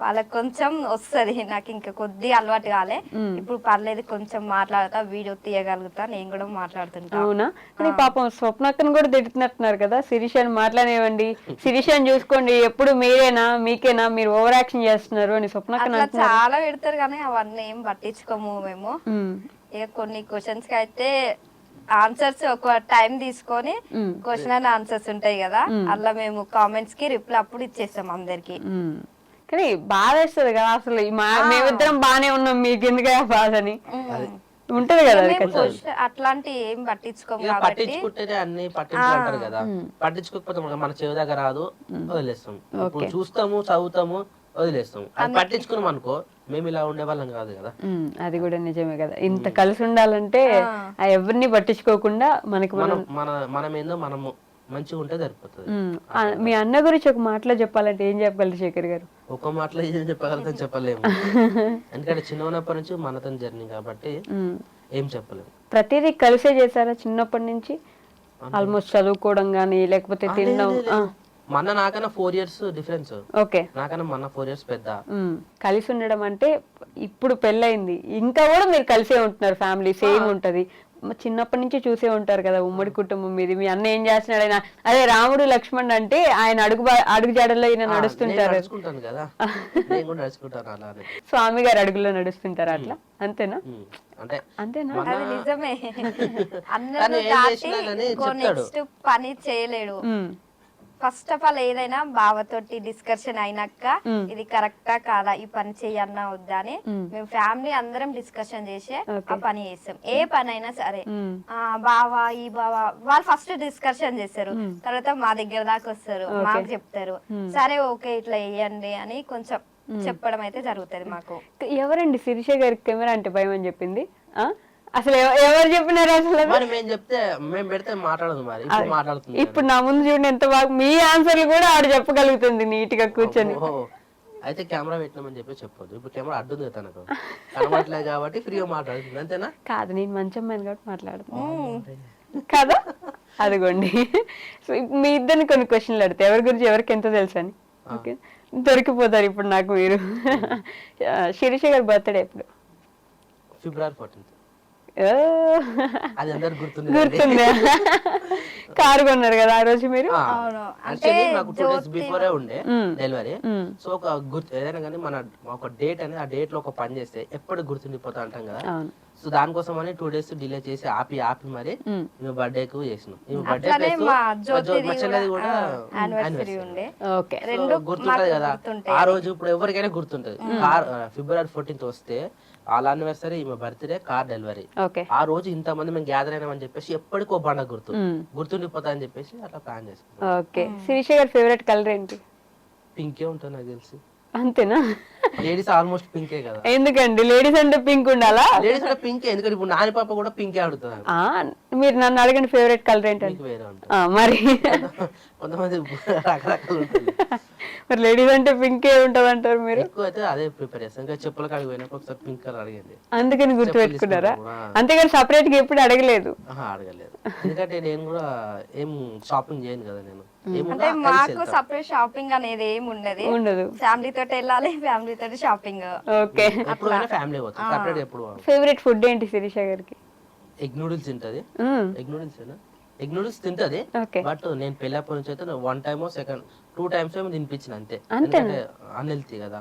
వాళ్ళకి కొంచెం వస్తది, నాకు ఇంకా కొద్దిగా అలవాటు కాలే. ఇప్పుడు పర్లేదు, కొంచెం మాట్లాడతా, వీడియో తీయగలుగుతా, నేను కూడా మాట్లాడుతుంటా. అవునా? కానీ పాపం స్వప్నక్కను కూడా తిడుతున్నట్టున్నారు కదా, శిరీషని మాట్లాడనివ్వండి, శిరీషని చూసుకోండి, ఎప్పుడు మీకేనా మీరు ఓవర్ యాక్షన్ చేస్తున్నారు అని స్వప్నక్క చాలా పెడతారు, కానీ అవన్నీ ఏం పట్టించుకోము మేము. ఇక కొన్ని క్వశ్చన్స్ కి అయితే ఆన్సర్స్ ఒక టైం తీసుకొని క్వశ్చన్ అండ్ ఆన్సర్స్ ఉంటాయి కదా, అలా మేము కామెంట్స్ కి రిప్లై అప్పుడు ఇచ్చేస్తాం అందరికి. కానీ బాధ వేస్తుంది కదా, అసలు మేమిద్దరం బానే ఉన్నాం, మీకు ఎందుకు బాధ అని ఉంటది కదా. అట్లాంటి ఏం పట్టించుకోము, పట్టించుకుంటేనే అన్ని పట్టించుకుంటారు కదా, పట్టించుకోకపోతే మన చెవి దగ్గర రాదు, వదిలేస్తాం. ఇప్పుడు చూస్తాము, చదువుతాము, వదిలేస్తాం. అది పట్టించుకున్నాం అనుకో మేము ఇలా ఉండే వాళ్ళం కాదు కదా. అది కూడా నిజమే కదా, ఇంత కలిసి ఉండాలంటే ఎవరిని పట్టించుకోకుండా మనకి మనమేందో మనము మంచిగా ఉంటే సరిపోతుంది. మీ అన్న గురించి ఒక మాటలో చెప్పాలంటే ఏం చెప్పగలరు శేఖర్ గారు? ఒక మాటలో ఏం చెప్పగలుగుతాం చెప్పలేము, ఎందుకంటే చిన్న ఉన్నప్పటి నుంచి మనతో జర్నీ కాబట్టి ఏం చెప్పలేము. ప్రతిదీ కలిసే చేశారా చిన్నప్పటి నుంచి? ఆల్మోస్ట్ చదువుకోవడం గానీ లేకపోతే తినడం? మన నాకన్నా 4 years డిఫరెన్స్. ఓకే, నాకన్నా మన 4 years పెద్ద. కలిసి ఉండడం అంటే ఇప్పుడు పెళ్ళయింది ఇంకా కూడా మీరు కలిసే ఉంటున్నారు, ఫ్యామిలీ సేమ్ ఉంటది, చిన్నప్పటి నుంచి చూసే ఉంటారు కదా ఉమ్మడి కుటుంబం మీది. మీ అన్న ఏం చేస్తున్నాడు, ఆయన అదే రాముడు లక్ష్మణ్ అంటే ఆయన అడుగు జాడల్లో ఈయన నడుస్తుంటారు కదా, స్వామి గారు అడుగులో నడుస్తుంటారు అట్లా, అంతేనా? అంతేనా? అది నిజమే, అందరూ దాటి నెక్స్ట్ పని చేయలేడు. ఫస్ట్ ఆఫ్ ఆల్ ఏదైనా బావతోటి డిస్కషన్ అయినాక ఇది కరెక్టా కాదా, ఈ పని చెయ్యన్నా వద్దా అని మేము ఫ్యామిలీ అందరం డిస్కషన్ చేసి ఆ పని చేస్తాం. ఏ పని అయినా సరే బావా ఈ బావా వాళ్ళు ఫస్ట్ డిస్కషన్ చేస్తారు, తర్వాత మా దగ్గర దాకా వస్తారు, మాకు చెప్తారు, సరే ఓకే ఇట్లా వేయండి అని కొంచెం చెప్పడం అయితే జరుగుతుంది మాకు. ఎవరండి శిరీష గారికి కెమెరా అంటే భయం అని చెప్పింది? అసలు ఎవరు చెప్పినారు అసలు అది? మరి మేము చెప్తే మేము పెడితే మాట్లాడదు, మరి ఇప్పుడు మాట్లాడుతుంది. ఇప్పుడు నా ముందు చూడండి ఎంత బాగా మీ ఆన్సర్లు కూడా ఆవిడ చెప్పగలుగుతుంది నీట్ గా కూర్చొని. ఓహో. అయితే కెమెరా పెట్టినామని చెప్పి చెప్పొద్దు, ఇప్పుడు కెమెరా అడ్డుంది కదా తనకు, కనబడలేదు కాబట్టి ఫ్రీగా మాట్లాడుతుంది అంతేనా? కాదు, నేను మంచి అమ్మాయిని కాబట్టి మాట్లాడుతున్నాను కదా. అదిగోండి. సో మీ ఇద్దరిని కొన్ని క్వశ్చన్లు అడితే ఎవరి గురించి ఎవరికి ఎంత తెలుసు అని. ఓకే, దొరికిపోతారు ఇప్పుడు నాకు మీరు. శిరీష గారి బర్త్డే ఎప్పుడు? February 14th. ఓ, అది అందరు గుర్తుంది. గుర్తుందా? కారు కొన్నారు కదా ఆ రోజు మీరు. అవును. యాక్చువల్లీ నాకు 2 days బిఫోరే ఉండే డెలివరీ. సో ఒక గుర్తు ఏదైనా కానీ మన ఒక డేట్ అనేది ఆ డేట్ లో ఒక పని చేస్తే ఎప్పుడు గుర్తుండిపోతా అంటాం కదా. అవును. సో దానికోసం అని 2 days డిలే చేసి ఆపి మరి మేము బర్త్డే కు చేసినాం. బర్త్డే అట్లానే మా జ్యోతిది మా చెల్లెది కూడా యానివర్సరీ ఉండే. ఓకే. రెండు గుర్తుంటది కదా ఆ రోజు. ఇప్పుడు ఎవరికైనా గుర్తుంటది. February 14th వస్తే వాళ్ళ యానివర్సరీ, ఈమె బర్త్డే, కార్ డెలివరీ. ఓకే. ఆ రోజు ఇంతమంది మేము గ్యాదర్ అయినామని చెప్పేసి ఎప్పటికో పండుగ గుర్తుండిపోతా అని చెప్పేసి అట్లా ప్లాన్ చేసుకున్నాం. ఓకే. శిరీష గారి ఫేవరెట్ కలర్ ఏంటి? పింకే ఉంటుంది నాకు తెలిసి. అంతేనా? లేడీస్ ఆల్మోస్ట్ పింకే కదా. ఎందుకండి లేడీస్ అంటే పింక్ ఉండాలా? లేడీస్ అంటే పింకే, ఎందుకంటే ఇప్పుడు నాని పాప కూడా పింకే ఆడుతుంది. మీరు నన్ను అడగండి ఫేవరెట్ కలర్ ఏంటంటే. వేరే ఉంటుంది. మరి కొంతమంది రకరకాలు ఉంటుంది. మరి లేడీస్ అంటే పింకే ఉంటది అంటారు మీరు. ఎక్కువ అయితే అదే ప్రిపేర్ చేస్తాం. ఇంకా చెప్పుల కాడికి పోయినప్పుడు ఒకసారి పింక్ కలర్ అడిగింది, అందుకని గుర్తు పెట్టుకున్నారా? అంతేగాని సపరేట్ గా ఎప్పుడు అడగలేదు. అడగలేదు. ఎందుకంటే నేను కూడా ఏం షాపింగ్ చేయను కదా. నేను అంటే మాకు సపరేట్ షాపింగ్ అనేది ఏమి ఉండదు. ఫ్యామిలీ తోటి వెళ్ళాలి, ఫ్యామిలీ తోటి షాపింగ్. ఓకే. ఎప్పుడైనా ఫ్యామిలీ పోతాం, సపరేట్ ఎప్పుడు. ఫేవరెట్ ఫుడ్ ఏంటి శిరీష గారికి? ఎగ్ నూడిల్స్ తింటది. ఎగ్ నూడిల్స్ ఎగ్ నూడిల్స్ తింటది. బట్ నేను పెళ్ళప్పటి నుంచి అయితే 1 time or 2 times ఏమో తినిపించిన అంతే. ఎందుకంటే అన్హెల్తీ కదా.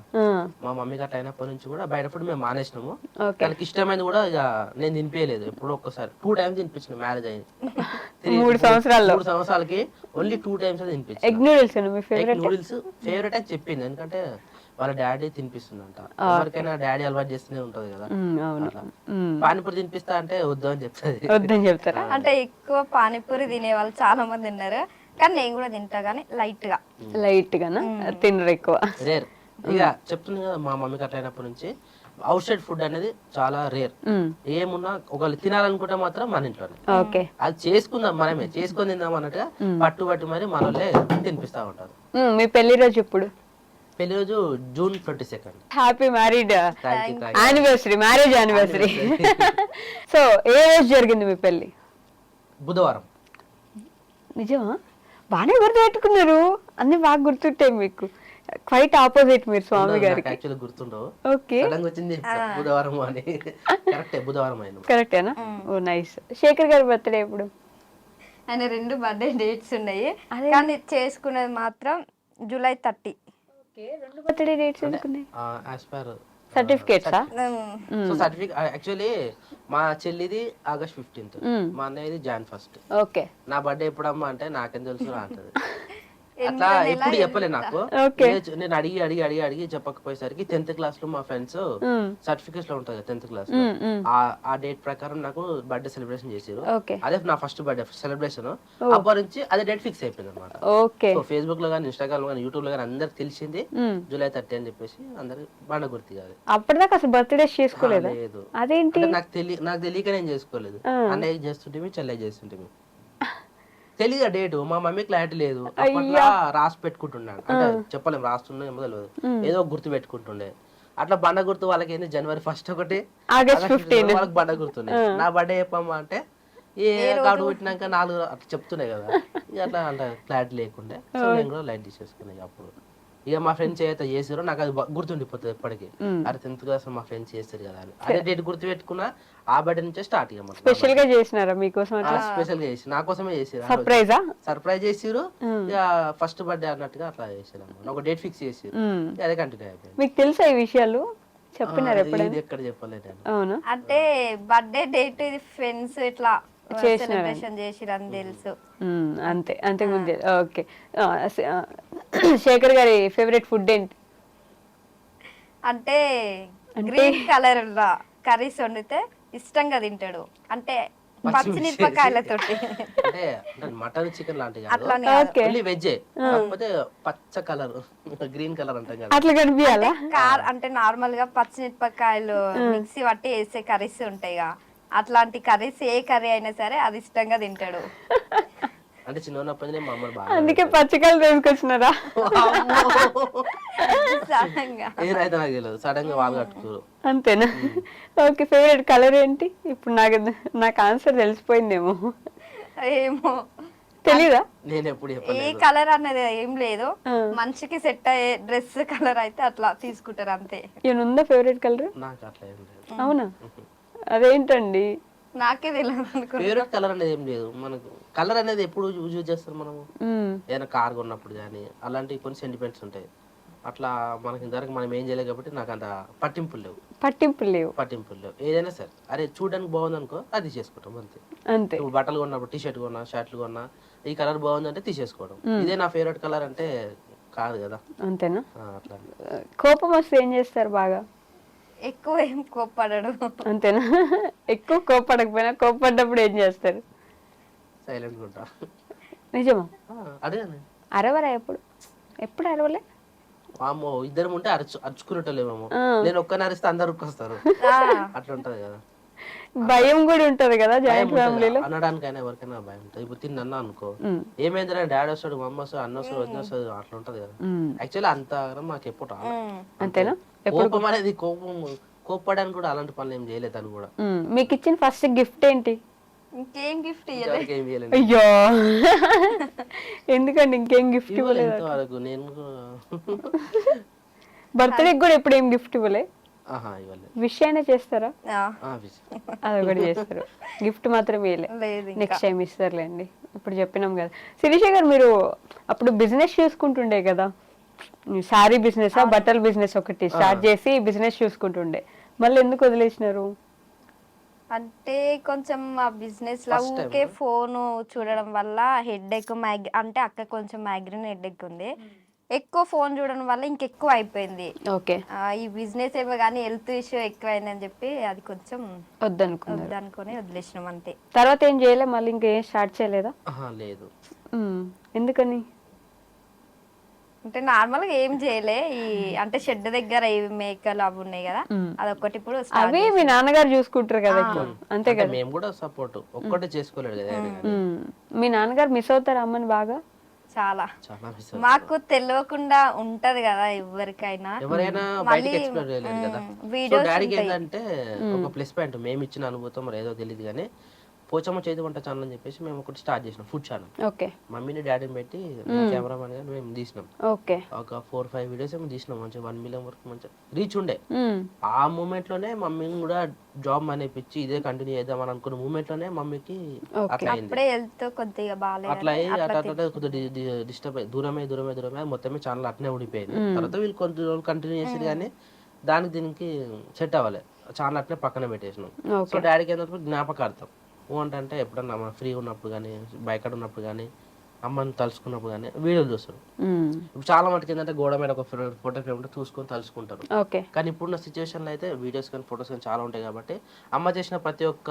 మా మమ్మీ గట్ట అయినప్పటి నుంచి కూడా బయట ఫుడ్ మేము మానేసినాము. తనకి ఇష్టమైనది కూడా ఇక నేను తినిపించలేదు. ఎప్పుడో ఒక్కసారి 2 times తినిపించిన మ్యారేజ్ అయింది 3 సంవత్సరాల్లో. 3 సంవత్సరాలకి ఓన్లీ 2 times తినిపించిన. ఎగ్ నూడిల్స్ మీ ఎగ్ ఫేవరెట్? నూడిల్స్ ఫేవరెట్ అని చెప్పింది, ఎందుకంటే వాళ్ళ డాడీ తినిపిస్తుందంట. ఎవరికైనా డాడీ అలవాటు చేస్తూనే ఉంటది కదా. పానీపూరి తినిపిస్తా అంటే వద్దు అని చెప్తుంది. వద్దని చెప్తారా? అంటే ఎక్కువ పానీపూరి తినే వాళ్ళు చాలా మంది ఉన్నారు, కానీ నేను కూడా తింటా గానీ లైట్ గా. లైట్ గానా? తినరు ఎక్కువ. రేర్. ఇక చెప్తుంది కదా మా మమ్మీకి అట్లా అయినప్పటి నుంచి అవుట్ సైడ్ ఫుడ్ అనేది చాలా రేర్. ఏమున్నా ఒకళ్ళు తినాలనుకుంటే మాత్రం మన ఇంట్లోనే. ఓకే. అది చేసుకుందాం, మనమే చేసుకొని తిందాం అన్నట్టుగా పట్టు మరి మనోళ్ళే తినిపిస్తా ఉంటారు. మీ పెళ్లి రోజు ఎప్పుడు? పెళ్లి రోజు June 22nd. Happy married thank you. Anniversary, marriage anniversary. So ఏ రోజు జరిగింది మీ పెళ్లి? బుధవారం. నిజమా? బాగానే గుర్తు పెట్టుకున్నారు, అన్ని బాగా గుర్తుంటాయి మీకు. క్వైట్ ఆపోజిట్ మీరు స్వామి గారికి. యాక్చువల్లీ గుర్తుండవు. ఓకే. సడన్ గా వచ్చింది బుధవారం అని. కరెక్టే, బుధవారం అయింది. కరెక్టేనా? ఓ నైస్. శేఖర్ గారి బర్త్డే ఎప్పుడు? ఆయన 2 బర్త్డే డేట్స్ ఉన్నాయి, కానీ చేసుకునేది మాత్రం July 30. 2 బర్త్డే డేట్స్ ఎందుకున్నాయి? యాజ్ పర్ సర్టిఫికేట్సా? సో సర్టిఫికేట్ యాక్చువల్లీ మా చెల్లిది August 15th, మా అన్నయ్యది Jan 1st. ఓకే. నా బర్త్డే ఎప్పుడమ్మా అంటే నాకేం తెలుసు అంటది. అట్లా ఎప్పుడు చెప్పలే నాకు. నేను అడిగి చెప్పకపోయేసరికి 10th class లో మా ఫ్రెండ్స్ సర్టిఫికేట్స్ లో ఉంటుంది 10th class లో ఆ డేట్ ప్రకారం నాకు బర్త్డే సెలబ్రేషన్ చేసారు. అదే నా ఫస్ట్ బర్త్డే సెలబ్రేషన్. అప్పటి నుంచి అదే డేట్ ఫిక్స్ అయిపోయింది అనమాట. ఫేస్బుక్ లో కానీ, ఇన్స్టాగ్రామ్ లో కానీ, యూట్యూబ్ లో కానీ అందరికి తెలిసింది July 30 అని చెప్పేసి అందరికి బండ గుర్తి కాదు. అప్పటిదాకా అసలు బర్త్డే చేసుకోలేదు? లేదు. అదేంటి? నాకు తెలియక నేను చేసుకోలేదు. అన్నయ్య చేస్తుంటే చెల్లె చేస్తుంటే తెలియదు డేట్. మా మమ్మీ క్లారిటీ లేదు. అప్పట్లో రాసి పెట్టుకుంటున్నాను, అంటే చెప్పలేము రాస్తుండే ఏమో తెలియదు, ఏదో గుర్తు పెట్టుకుంటుండే. అట్లా బండ గుర్తు వాళ్ళకి ఏంది January 1st ఒకటి, August 15 వాళ్ళకి బండ గుర్తున్నాయి. నా బర్త్డే చెప్పమ్మా అంటే ఏ కార్డు పెట్టినాక 4 అట్లా చెప్తున్నాయి కదా. ఇక అట్లా అంటే క్లారిటీ లేకుండే. సో నేను కూడా లైట్ తీసేసుకున్నాయి. అప్పుడు ఇక మా ఫ్రెండ్స్ ఏదైతే చేసారో నాకు అది గుర్తుండిపోతుంది ఎప్పటికీ. అరే 10th class మా ఫ్రెండ్స్ చేస్తారు కదా అని అదే డేట్ గుర్తు పెట్టుకున్నా. ఆ బర్త్డే నుంచే స్టార్ట్ ఇక స్పెషల్ గా చేసినారా మీకోసం? స్పెషల్ గా చేసి నా కోసమే చేసారు. సర్ప్రైజ్ చేసిరు. ఇక ఫస్ట్ బర్త్డే అన్నట్టుగా అట్లా చేసారు. ఒక డేట్ ఫిక్స్ చేసారు, అదే కంటిన్యూ అయిపోయింది. మీకు తెలుసా ఈ విషయాలు? చెప్పినారు ఎప్పుడైనా? ఎక్కడ చెప్పలేదు. అవును. అంటే బర్త్డే డేట్ ఇది ఫ్రెండ్స్ ఇట్లా సెలబ్రేషన్ చేసిరని తెలుసు అంతే, అంతే ముందే. ఓకే. శేఖర్ గారి ఫేవరెట్ ఫుడ్ ఏంటి? అంటే గ్రీన్ కలర్ కర్రీస్ వండితే ఇష్టంగా తింటాడు, అంటే పచ్చిమిరపకాయలతో. అంటే మటన్ చికెన్ లాంటివి వెజ్, కాకపోతే పచ్చ కలర్ గ్రీన్ కలర్ అంటాం కదా, అట్లా కనిపించాలా? అంటే నార్మల్ గా పచ్చిమిరపకాయలు మిక్సీ పట్టి వేసే కర్రీస్ ఉంటాయి, అట్లాంటి కర్రీస్ ఏ కర్రీ అయినా సరే అది ఇష్టంగా తింటాడు. అంటే చిన్న ఉన్నప్పటి నుంచి మా అమ్మ బాగా అందుకే పచ్చికలు తీసుకొచ్చినారా? సడన్గా ఏదైతే నాకు తెలియదు, సడన్ గా వాళ్ళు కట్టుకోరు. అంతేనా? ఓకే, ఫేవరెట్ కలర్ ఏంటి? ఇప్పుడు నాకు ఆన్సర్ తెలిసిపోయిందేమో. ఏమో తెలీదా? నేను ఎప్పుడు ఏ చెప్పలేదు. కలర్ అనేది ఏం లేదు, మనిషికి సెట్ అయ్యే డ్రెస్ కలర్ అయితే అట్లా తీసుకుంటారు అంతే. ఏమన్నా ఫేవరెట్ కలర్? నాకు అట్లా ఏం లేదు. అవునా? అదేంటండి? నాకే తెలియదు అనుకో. ఫేవరెట్ కలర్ అనేది ఏం లేదు మనకు. కలర్ అనేది ఎప్పుడు యూజ్ చేస్తాం మనము, ఏదైనా కార్ కొన్నప్పుడు కానీ అలాంటి కొన్ని సెంటిమెంట్స్ ఉంటాయి. అట్లా మనకి ఇంతవరకు మనం ఏం చేయలేదు కాబట్టి నాకు అంత పట్టింపులు లేవు. ఏదైనా సరే అరే చూడడానికి బాగుంది అనుకో అది చేసుకుంటాం అంతే. ఇప్పుడు బట్టలు కొన్నప్పుడు టీ షర్ట్ కొన్నా షర్ట్లు కొన్నా ఈ కలర్ బాగుంది అంటే తీసేసుకోవడం. ఇదే నా ఫేవరెట్ కలర్ అంటే కాదు కదా. అంతేనా? అట్లా కోపం వస్తే ఏం చేస్తారు బాగా? ఎక్కువ ఏం కోప్పడడు. అంతేనా? ఎక్కువ కోపడకపోయినా కోపడ్డప్పుడు ఏం చేస్తారు? సైలెంట్ గా ఉంటా. నిజమా? అడగండి. అరవరా? ఎప్పుడు అరవలే. వామ్మో, ఇద్దరం ఉంటే అరుచుకునేటోళ్ళేమో. నేను ఒక్కని అరిస్తే అందరు ఉరికొస్తారు, అట్లా ఉంటది కదా. భయం కూడా ఉంటది కదా జాయింట్ ఫ్యామిలీలో. అనడానికైనా ఎవరికైనా భయం ఉంటుంది. ఇప్పుడు తిన్నా అనుకో ఏమైందిరా డాడీ వస్తాడు మమ్మ వస్తాడు అన్న వస్తాడు వదిన వస్తాడు అట్లా ఉంటది కదా. యాక్చువల్లీ అంత మాకు ఎప్పుడు రాదు. అంతేనా? కోపం అనేది కోపడానికి కూడా అలాంటి పనులు ఏం చేయలేదు అని కూడా. మీకు ఇచ్చిన ఫస్ట్ గిఫ్ట్ ఏంటి? ఇంకేం గిఫ్ట్ ఇంతవరకు ఏం చేయలేదు. అయ్యో, ఎందుకండి ఇంకేం గిఫ్ట్ ఇవ్వలేదు? ఇంతవరకు నేను బర్త్డే కూడా ఎప్పుడు ఏం గిఫ్ట్ ఇవ్వలే. ఇవ్వలేదు. విష్ అయినా చేస్తారా? అదొకటి చేస్తారు, గిఫ్ట్ మాత్రం ఇవ్వలే. నెక్స్ట్ టైం ఇస్తారులేండి. ఇప్పుడు చెప్పినాం కదా. శిరీష గారు, మీరు అప్పుడు బిజినెస్ చూసుకుంటుండే కదా, శారీ బిజినెస్ బట్టల బిజినెస్ ఒకటి స్టార్ట్ చేసి బిజినెస్ చూసుకుంటుండే, మళ్ళీ ఎందుకు వదిలేసినారు? అంటే కొంచెం ఆ బిజినెస్ లో ఊకే ఫోన్ చూడడం వల్ల హెడ్ఏక్ అంటే అక్క కొంచెం మైగ్రేన్ హెడ్ఏక్ ఉంది, ఎక్కువ ఫోన్ చూడడం వల్ల ఇంకెక్కువ అయిపోయింది. ఓకే, ఈ బిజినెస్ ఏమో కానీ హెల్త్ ఇష్యూ ఎక్కువైందని చెప్పి అది కొంచెం వద్దనుకొని వదిలేసినాం అంతే. తర్వాత ఏం చేయలే, మళ్ళీ ఇంకేం స్టార్ట్ చేయలేదా? లేదు. ఎందుకని? అంటే నార్మల్ గా ఏం చేయలే, ఈ అంటే షెడ్ దగ్గర మేకలు అవి ఉన్నాయి కదా, అదొకటి ఇప్పుడు అవి మీ నాన్నగారు చూసుకుంటారు కదా అంతే కదా. మేము కూడా సపోర్ట్ ఒక్కటే చేసుకోలేదు కదా. మీ నాన్నగారు మిస్ అవుతారు అమ్మని బాగా? చాలా మాకు తెలియకుండా ఉంటది కదా ఎవరికైనా బయటకి ఎక్స్ప్లోర్ చేయలేదు కదా. సో డాడీకి ఏంటంటే ఒక ప్లస్ పాయింట్, మేము ఇచ్చిన అనుభూతం మరి ఏదో తెలియదు కానీ పోచమ్మ చేతి వంట ఛానల్ అని చెప్పేసి మేము ఒకటి స్టార్ట్ చేసినాం, ఫుడ్ ఛానల్. ఓకే, మమ్మీని డాడీని పెట్టి కెమెరామెన్ గా మేము తీసినాం. ఓకే, ఒక 4-5 వీడియోస్ ఏమో తీసినాం. మంచిగా 1 మిలియన్ వరకు మంచిగా రీచ్ ఉండే. ఆ మూమెంట్ లోనే మమ్మీని కూడా జాబ్ మానేపించి ఇదే కంటిన్యూ చేద్దాం అని అనుకున్న మూమెంట్ లోనే మమ్మీకి అట్లా అయింది. అట్లా అయ్యి అట్లా కొద్దిగా డిస్టర్బ్ అయ్యి దూరమే మొత్తమే ఛానల్ అట్నే ఊడిపోయింది. తర్వాత వీళ్ళు కొంత రోజులు కంటిన్యూ చేసేది కానీ దానికి దీనికి సెట్ అవ్వాలి, ఛానల్ అట్నే పక్కన పెట్టేసినాం. సో డాడీకి ఏంటంటే జ్ఞాపకార్థం అంటే ఎప్పుడన్నా ఫ్రీ ఉన్నప్పుడు కానీ బయట ఉన్నప్పుడు కానీ అమ్మని తలుచుకున్నప్పుడు కానీ వీడియోలు చూస్తారు. ఇప్పుడు చాలా మటుకు ఏంటంటే గోడ మీద ఒక ఫోటో ఫ్రేమ్ ఉంటే చూసుకొని తలుచుకుంటారు. కానీ ఇప్పుడున్న సిచ్యువేషన్ లో అయితే వీడియోస్ కానీ ఫొటోస్ కానీ చాలా ఉంటాయి కాబట్టి అమ్మ చేసిన ప్రతి ఒక్క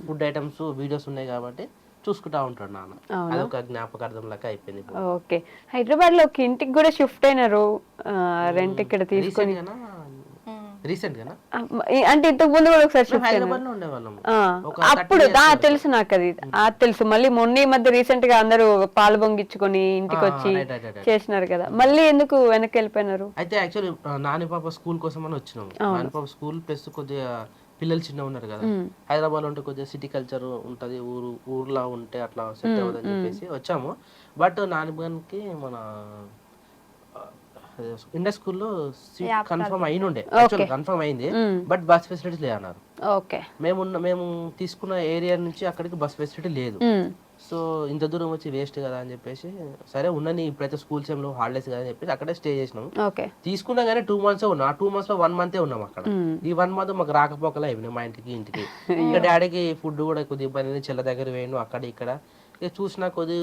ఫుడ్ ఐటమ్స్ వీడియోస్ ఉన్నాయి కాబట్టి చూసుకుంటా ఉంటాడు నాన్న. అదొక జ్ఞాపకార్థం లాగా అయిపోయింది. ఓకే, హైదరాబాద్ లో ఒక ఇంటికి కూడా షిఫ్ట్ అయినారు, రెంట్ ఇక్కడ తీసుకొని. రీసెంట్ గా అంటే ఇంతకు ముందు కూడా ఒకసారి అప్పుడు తెలుసు నాకు, అది తెలుసు. మళ్ళీ మొన్న ఈ మధ్య రీసెంట్ గా అందరూ పాలు పొంగిచ్చుకొని ఇంటికి వచ్చి చేసినారు కదా, మళ్ళీ ఎందుకు వెనక్కి వెళ్ళిపోయినారు? అయితే యాక్చువల్లీ నాని పాప స్కూల్ కోసం అని వచ్చినాం. నాని పాప స్కూల్ ప్లస్ కొద్దిగా పిల్లలు చిన్న ఉన్నారు కదా, హైదరాబాద్ లో ఉంటే కొద్దిగా సిటీ కల్చర్ ఉంటది, ఊర్లో ఉంటే అట్లా సెట్ అవ్వదని చెప్పేసి వచ్చాము. బట్ నానికి మన ఇండియా స్కూల్లో సీట్ కన్ఫర్మ్ అయినుండే, కన్ఫర్మ్ అయింది. బట్ బస్ ఫెసిలిటీ లేదన్నారు. మేము తీసుకున్న ఏరియా నుంచి అక్కడికి బస్ ఫెసిలిటీ లేదు. సో ఇంత దూరం వచ్చి వేస్ట్ కదా అని చెప్పేసి సరే ఉన్నని ఇప్పుడైతే స్కూల్స్ ఏం హాలిడేస్ కదా అని చెప్పేసి అక్కడే స్టే చేసినాం. తీసుకున్నా కానీ 2 months ఉన్నాం. ఆ 2 months లో 1 month ఉన్నాం అక్కడ. ఈ 1 month మాకు రాకపోకలే అయిపోయినాయి మా ఇంటికి. ఇంకా డాడీకి ఫుడ్ కూడా కొద్దిగా ఇబ్బంది, చెల్ల దగ్గర వేయను అక్కడ ఇక్కడ ఇక చూసినా కొద్ది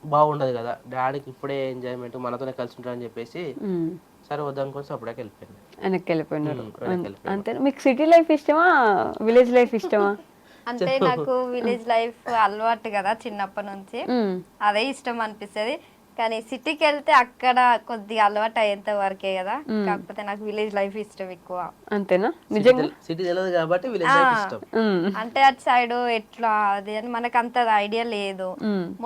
బాగుండదు కదా, డాడీకి ఇప్పుడే ఎంజాయ్మెంట్ మనతోనే కలిసి ఉంటారని చెప్పేసి సరే వద్దాం కోసం అప్పుడే వెనక్కి వెళ్ళిపోయినారు. అంతే. మీకు సిటీ లైఫ్ ఇష్టమా విలేజ్ లైఫ్ ఇష్టమా? అంటే నాకు విలేజ్ లైఫ్ అలవాటు కదా చిన్నప్పటి నుంచి, అదే ఇష్టం అనిపిస్తుంది. కానీ సిటీకి వెళ్తే అక్కడ కొద్దిగా అలవాటు అయ్యేంత వరకే కదా. కాకపోతే నాకు విలేజ్ లైఫ్ ఇష్టం ఎక్కువ. అంతేనా? నిజంగా సిటీ తెలియదు కాబట్టి విలేజ్ లైఫ్ ఇష్టం. అంటే అటు సైడ్ ఎట్లా అది అని మనకు అంత ఐడియా లేదు.